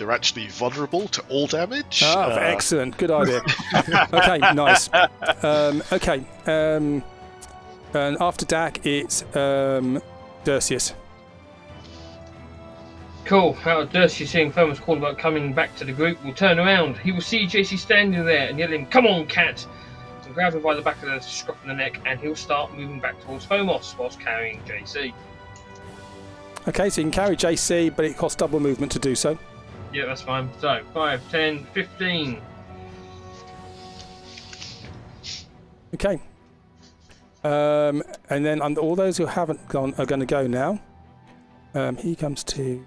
vulnerable to all damage. Oh, excellent! Good idea. Okay, nice. Okay, and after Dak, it's Dersius. Cool. How Dersius, seeing Fomos call about coming back to the group, will turn around. He will see JC standing there and yelling, "Come on, cat!" and grab him by the back of the scruff of the neck, and he'll start moving back towards Fomos whilst carrying JC. Okay, so you can carry JC, but it costs double movement to do so. Yeah, that's fine. So, 5, 10, 15. Okay. And then all those who haven't gone are going to go now. He comes to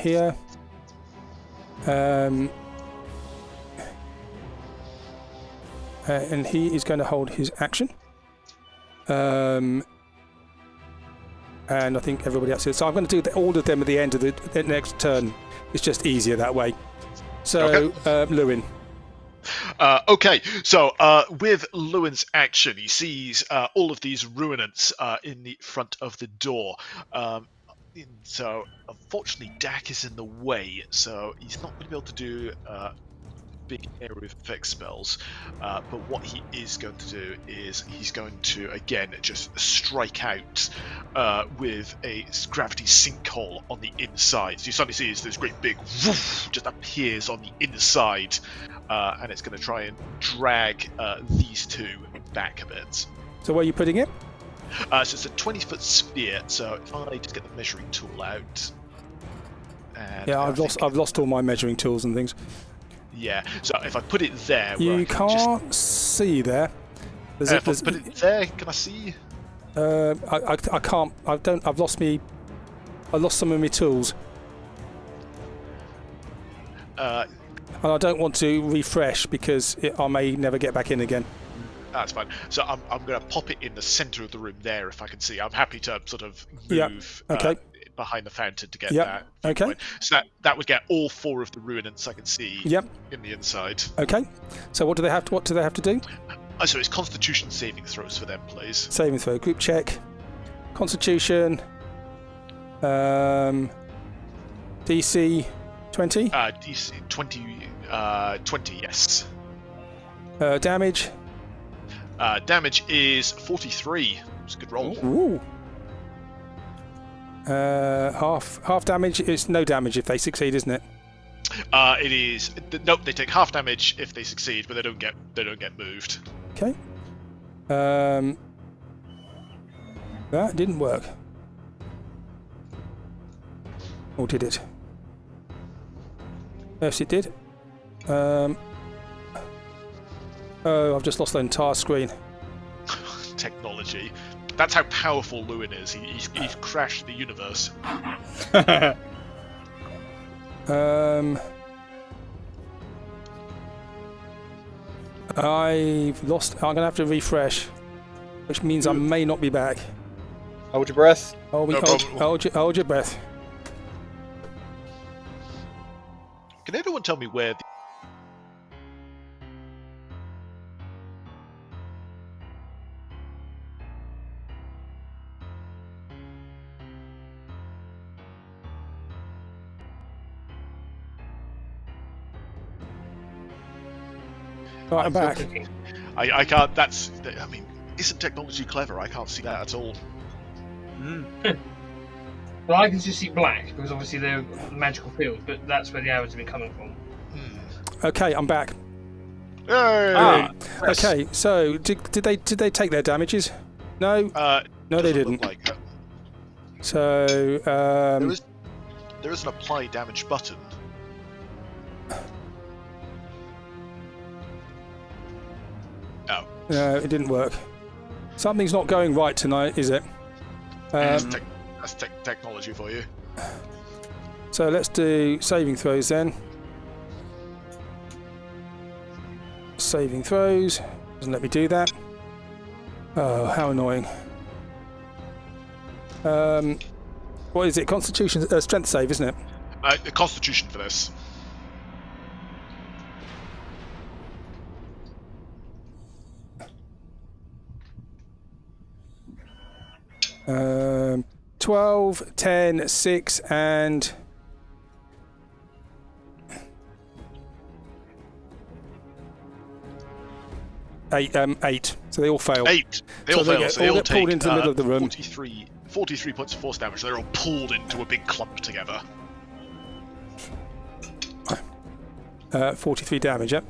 here. And he is going to hold his action. And I think everybody else is. So I'm going to do all of them at the end of the next turn. It's just easier that way. So, okay. Lewin. Okay, so with Lewin's action, he sees all of these ruinants in the front of the door. So, unfortunately, Dak is in the way, so he's not going to be able to do big area of effect spells, but what he is going to do is he's going to again just strike out with a gravity sinkhole on the inside. So you suddenly see this great big woof just appears on the inside, and it's going to try and drag these two back a bit. So where are you putting it? So it's a 20-foot sphere, so if I just get the measuring tool out, and yeah, I've lost all my measuring tools and things. Yeah, so if I put it there... You can't see there. If I put it there, can I see? I can't. I've lost some of my tools. And I don't want to refresh because I may never get back in again. That's fine. So I'm going to pop it in the centre of the room there if I can see. I'm happy to sort of move behind the fountain to get that. Okay. So that would get all four of the ruinants I can see in the inside. Okay. So what do they have to do? So it's Constitution saving throws for them, please. Saving throw, group check. Constitution. DC 20. DC 20. 20, yes. Damage. Damage is 43. It's a good roll. Ooh. Half damage. It's no damage if they succeed, isn't it? It is. Nope. They take half damage if they succeed, but they don't get moved. Okay. That didn't work. Or did it? Yes, it did. Oh, I've just lost the entire screen. Technology. That's how powerful Lewin is. He's crashed the universe. I've lost. I'm gonna have to refresh, which means I may not be back. Hold your breath. Hold your breath. Can anyone tell me where the... Right, I'm back. I can't... That's... I mean, isn't technology clever? I can't see that at all. Well, I can just see black, because obviously they're magical fields, but that's where the arrows have been coming from. Okay, I'm back. Hey! Yes. Okay, so did they take their damages? No. No, they didn't. Like that. So there is an apply damage button. Oh. No, it didn't work. Something's not going right tonight, is it? That's technology for you. So let's do saving throws then. Saving throws. Doesn't let me do that. Oh, how annoying. What is it? Constitution, strength save, isn't it? The Constitution for this. Um, 12, 10, 6, and 8. So they all fail. 8. They all fail. So they all get pulled into the middle of the room. 43 points of force damage. They're all pulled into a big clump together. 43 damage, yep.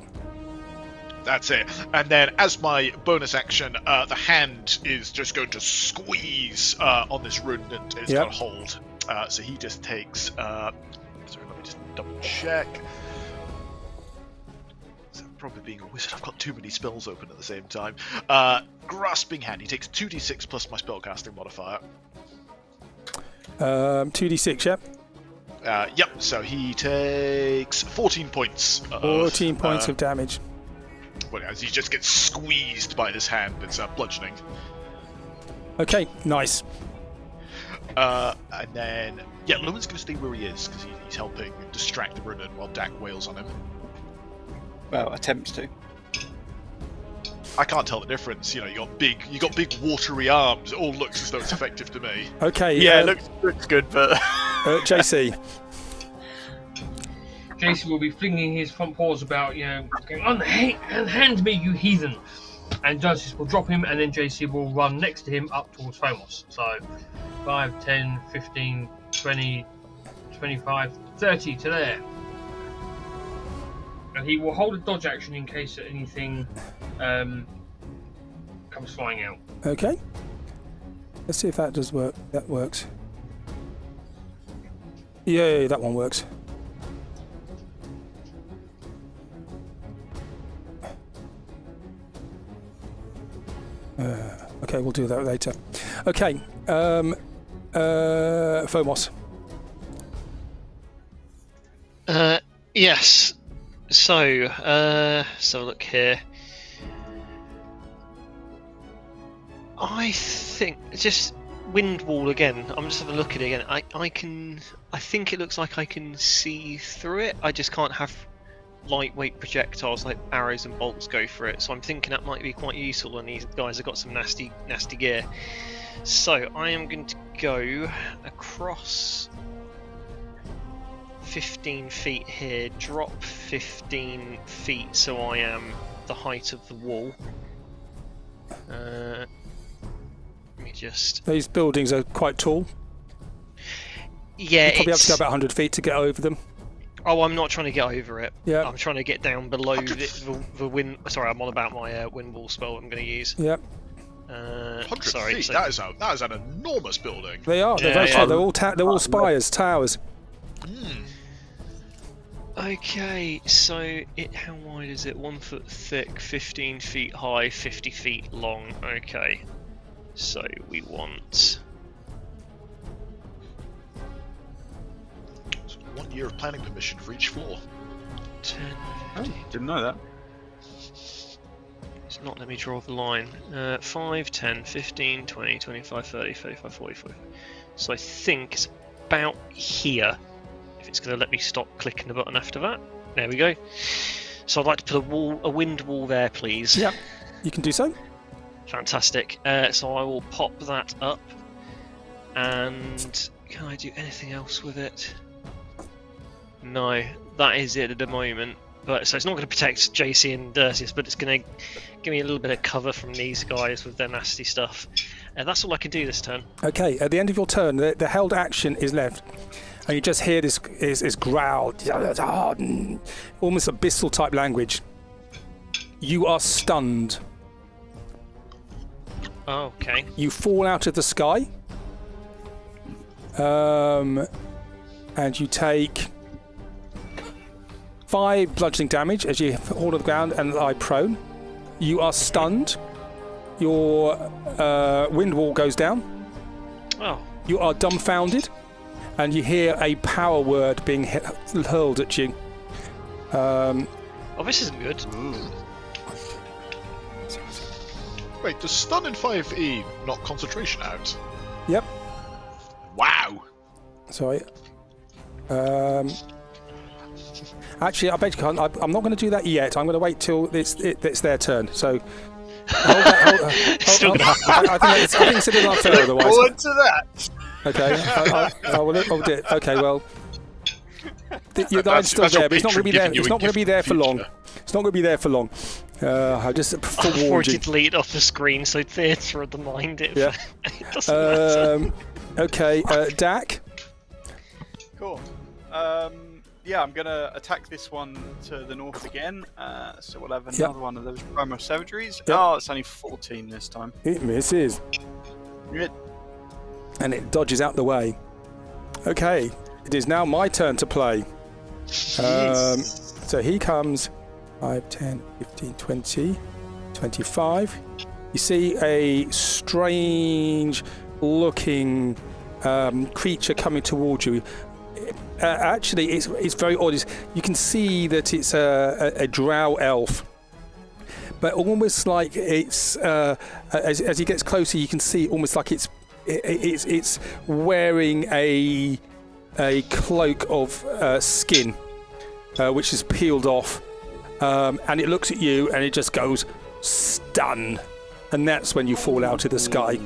That's it. And then, as my bonus action, the hand is just going to squeeze on this rune and it's got a hold. So he just takes... sorry, let me just double check. So probably being a wizard, I've got too many spells open at the same time. Grasping hand. He takes 2d6 plus my spellcasting modifier. 2d6, yep. Yep, so he takes 14 points. 14 points of damage. Well, as he just gets squeezed by this hand, it's bludgeoning. Okay, nice. And then, yeah, Lewin's going to stay where he is because he's helping distract the Runan while Dak wails on him. Well, attempts to. I can't tell the difference. You know, you got big watery arms. It all looks as though it's effective to me. Okay. Yeah, it looks good, but JC. JC will be flinging his front paws about, going, unhand me, you heathen! And Justice will drop him, and then JC will run next to him up towards Fomos. So, 5, 10, 15, 20, 25, 30 to there. And he will hold a dodge action in case anything comes flying out. Okay. Let's see if that does work. That works. Yay, that one works. Okay, we'll do that later. Okay, Fomos. Yes. So look here. I think just wind wall again. I'm just having a look at it again. I think it looks like I can see through it. I just can't have lightweight projectiles like arrows and bolts go for it. So I'm thinking that might be quite useful when these guys have got some nasty gear. So I am going to go across 15 feet here, drop 15 feet so I am the height of the wall. Let me just... These buildings are quite tall. Yeah, you probably have to go about 100 feet to get over them. Oh, I'm not trying to get over it. Yeah. I'm trying to get down below the wind... Sorry, I'm on about my wind wall spell I'm going to use. Yep. 100 sorry, feet? so... That is an enormous building. They are. They're very tall. They're all spires, towers. Okay, so how wide is it? 1 foot thick, 15 feet high, 50 feet long. Okay, so we want... 1 year of planning permission for each floor. 10, Oh, 15... didn't know that. It's not let me draw the line. 5, 10, 15, 20, 25, 30, 35, 45. So I think it's about here. If it's going to let me stop clicking the button after that. There we go. So I'd like to put a wind wall there, please. Yep, you can do so. Fantastic. So I will pop that up. And can I do anything else with it? No, that is it at the moment. But so it's not going to protect JC and Dersius, but it's going to give me a little bit of cover from these guys with their nasty stuff. That's all I can do this turn. Okay, at the end of your turn, the held action is left, and you just hear this growl, almost abyssal type language. You are stunned. Oh, okay. You fall out of the sky, and you take 5 bludgeoning damage as you fall to the ground and lie prone. You are stunned. Your wind wall goes down. Oh. You are dumbfounded, and you hear a power word being hurled at you. Oh, this isn't good. Wait, does stun in 5e knock concentration out? Yep. Wow. Sorry. Actually, I bet you can't. I'm not going to do that yet. I'm going to wait till it's their turn. So. Hold that. I think it's a little unfair otherwise. Forward to that. Okay. I will do it. Okay. Well, your line's still there, but it's not going to be there. It's not going to be there for long. It's not going to be there for long. I just forewarned you. Delete off the screen so theatre of the mind. It doesn't matter. Okay, Dak. Cool. Yeah, I'm going to attack this one to the north again. So we'll have another one of those primal savageries. Yep. Oh, it's only 14 this time. It misses. Yep. And it dodges out the way. Okay, it is now my turn to play. So he comes 5, 10, 15, 20, 25. You see a strange looking creature coming towards you. Actually, it's very odd. You can see that it's a drow elf, but almost like it's as he gets closer, you can see almost like it's wearing a cloak of skin, which is peeled off, and it looks at you and it just goes stun, and that's when you fall out of the sky.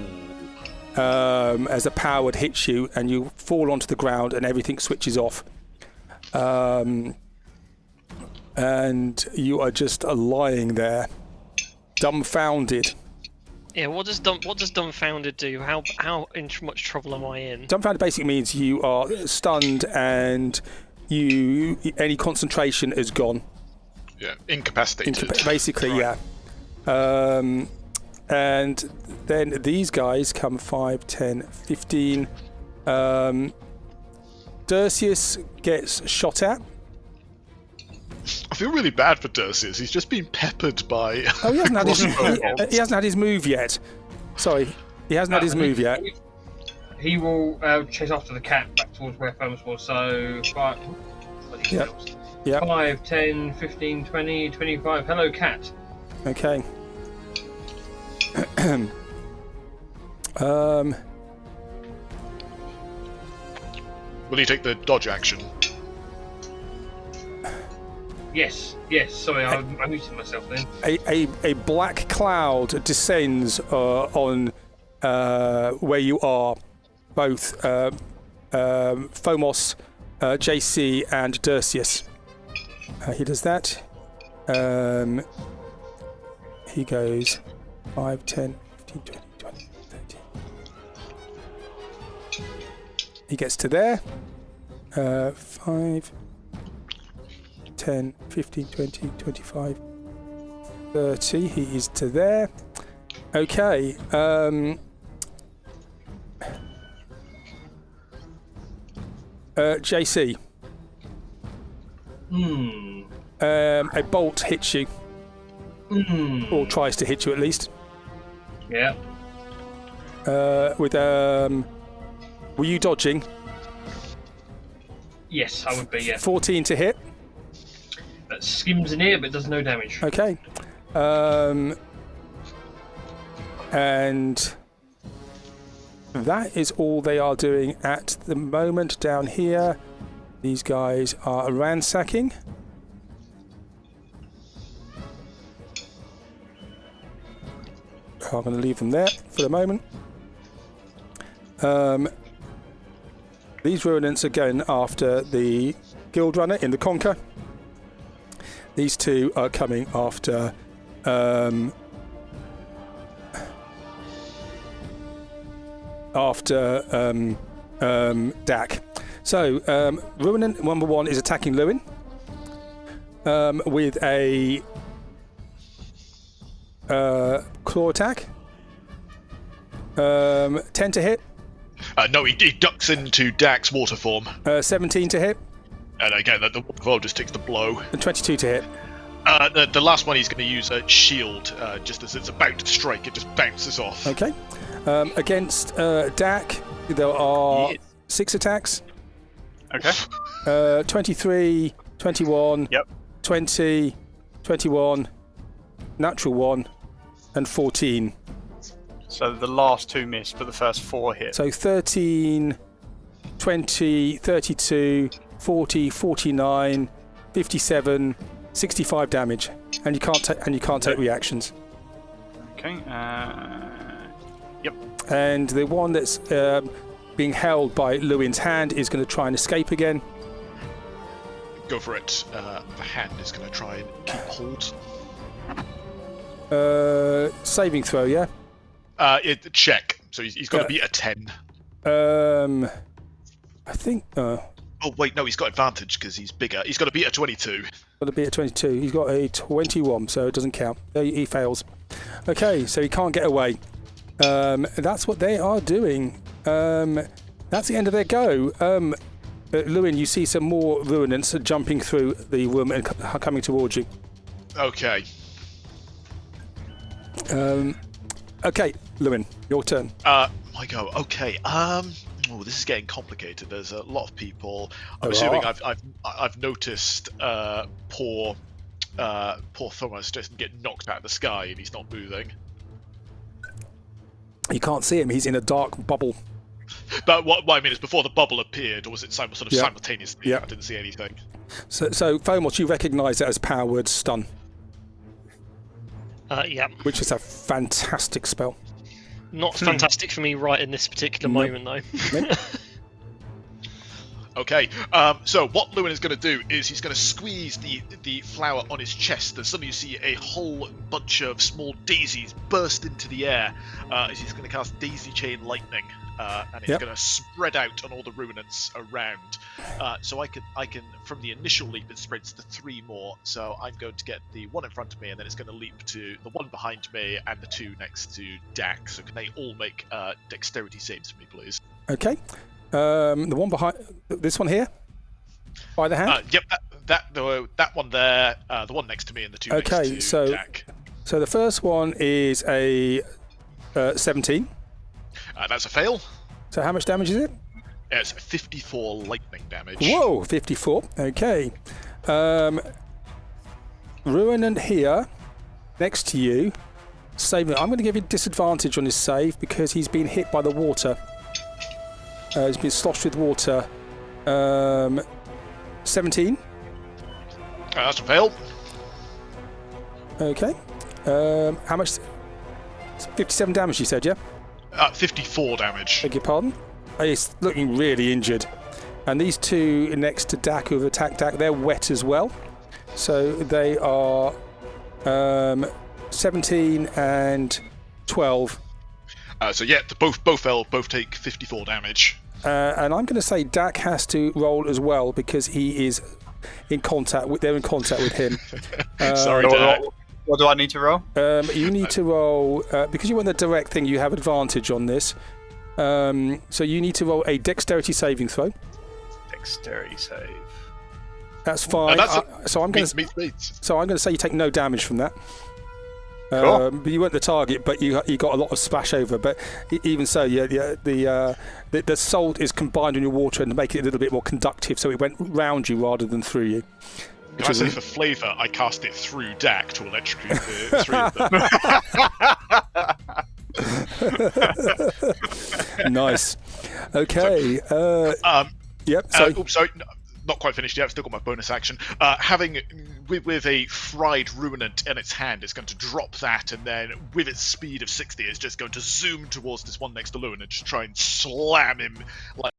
As the power hits you and you fall onto the ground and everything switches off, and you are just lying there, dumbfounded. Yeah, what does dumbfounded do? How much trouble am I in? Dumbfounded basically means you are stunned and any concentration is gone. Yeah, incapacitated. Basically, right. Yeah. And then these guys come 5, 10, 15. Dersius gets shot at. I feel really bad for Dersius. He's just been peppered by. Oh, he hasn't had his move yet. Sorry, he hasn't had his move yet. He will chase after the cat back towards where Thomas was. So 5, yeah. 5, 10, 15, 20, 25. Hello, cat. Okay. Will he take the dodge action? Yes. Sorry, I muted myself then. A black cloud descends on where you are, both Phomos, JC, and Dersius. He does that. He goes 5, 10, 15, 20, 20, 30. He gets to there. 5, 10, 15, 20, 25, 30. He is to there. Okay. JC. A bolt hits you. Or tries to hit you at least. Yeah. Were you dodging? Yes, I would be, yeah. 14 to hit. That skims in here, but does no damage. Okay. And that is all they are doing at the moment down here. These guys are ransacking. I'm going to leave them there for the moment. These ruinants are going after the guild runner in the Conquer. These two are coming after Dak. So ruinant number 1 is attacking Lewin with a claw attack. 10 to hit. No, he ducks into Dak's water form. 17 to hit. And again, the water just takes the blow. And 22 to hit. The last one he's going to use a shield, just as it's about to strike, it just bounces off. Okay. Against Dak, there are 6 attacks. Okay. 23, 21, Yep. 20, 21, natural 1, and 14. So the last 2 missed, but the first 4 hit. So 13, 20, 32, 40, 49, 57, 65 damage, and you can't take reactions. Okay. Yep. And the one that's being held by Lewin's hand is going to try and escape again. Go for it. The hand is going to try and keep hold. Saving throw, yeah. Check. So he's got to beat a 10. I think. Oh wait, no, he's got advantage because he's bigger. He's got to beat a 22. Got to beat a 22. He's got a 21, so it doesn't count. He fails. Okay, so he can't get away. That's what they are doing. That's the end of their go. Lewin, you see some more ruinants jumping through the room and coming towards you. Okay. Okay, Lewin, your turn. My go. Okay. Oh, this is getting complicated. There's a lot of people. I'm assuming I've noticed poor Thomas just get knocked out of the sky and he's not moving. You can't see him. He's in a dark bubble. But what I mean is, before the bubble appeared, or was it simultaneously? Yeah. I didn't see anything. So Phomos, you recognise that as power word stun. Yeah. Which is a fantastic spell. Not fantastic for me right in this particular moment, though. Nope. Okay, so what Lewin is going to do is he's going to squeeze the flower on his chest, and suddenly you see a whole bunch of small daisies burst into the air as he's going to cast Daisy Chain Lightning, and it's going to spread out on all the ruinants around. So I can from the initial leap it spreads to 3 more, so I'm going to get the one in front of me, and then it's going to leap to the one behind me and the 2 next to Dak. So can they all make dexterity saves for me, please? Okay. The one behind this one here, by the hand. Yep, that one there, the one next to me, and the 2 next to Dak. So the first one is a 17. That's a fail. So how much damage is it? It's 54 lightning damage. Whoa, 54. Okay. Ruinant here, next to you. Saving. I'm going to give you disadvantage on his save because he's been hit by the water. He's been sloshed with water. 17. That's a fail. Okay. How much? 57 damage, you said, yeah? 54 damage. Beg your pardon? He's looking really injured. And these two next to Dak who have attacked Dak, they're wet as well. So they are 17 and 12. So yeah, both take 54 damage. And I'm going to say Dak has to roll as well because he is in contact with. They're in contact with him. Sorry, Dak. What do I need to roll? You need to roll because you want the direct thing. You have advantage on this. So you need to roll a dexterity saving throw. Dexterity save. That's fine. So I'm going to say you take no damage from that. Cool. But you weren't the target, but you got a lot of splash over. But even so, the salt is combined in your water and make it a little bit more conductive, so it went round you rather than through you. Can I say for flavour, I cast it through Dak to electrocute the three of them. Nice. Okay. Yep. Sorry. Not quite finished yet. I've still got my bonus action. Having with a fried ruminant in its hand, it's going to drop that, and then with its speed of 60, it's just going to zoom towards this one next to Lewin and just try and slam him like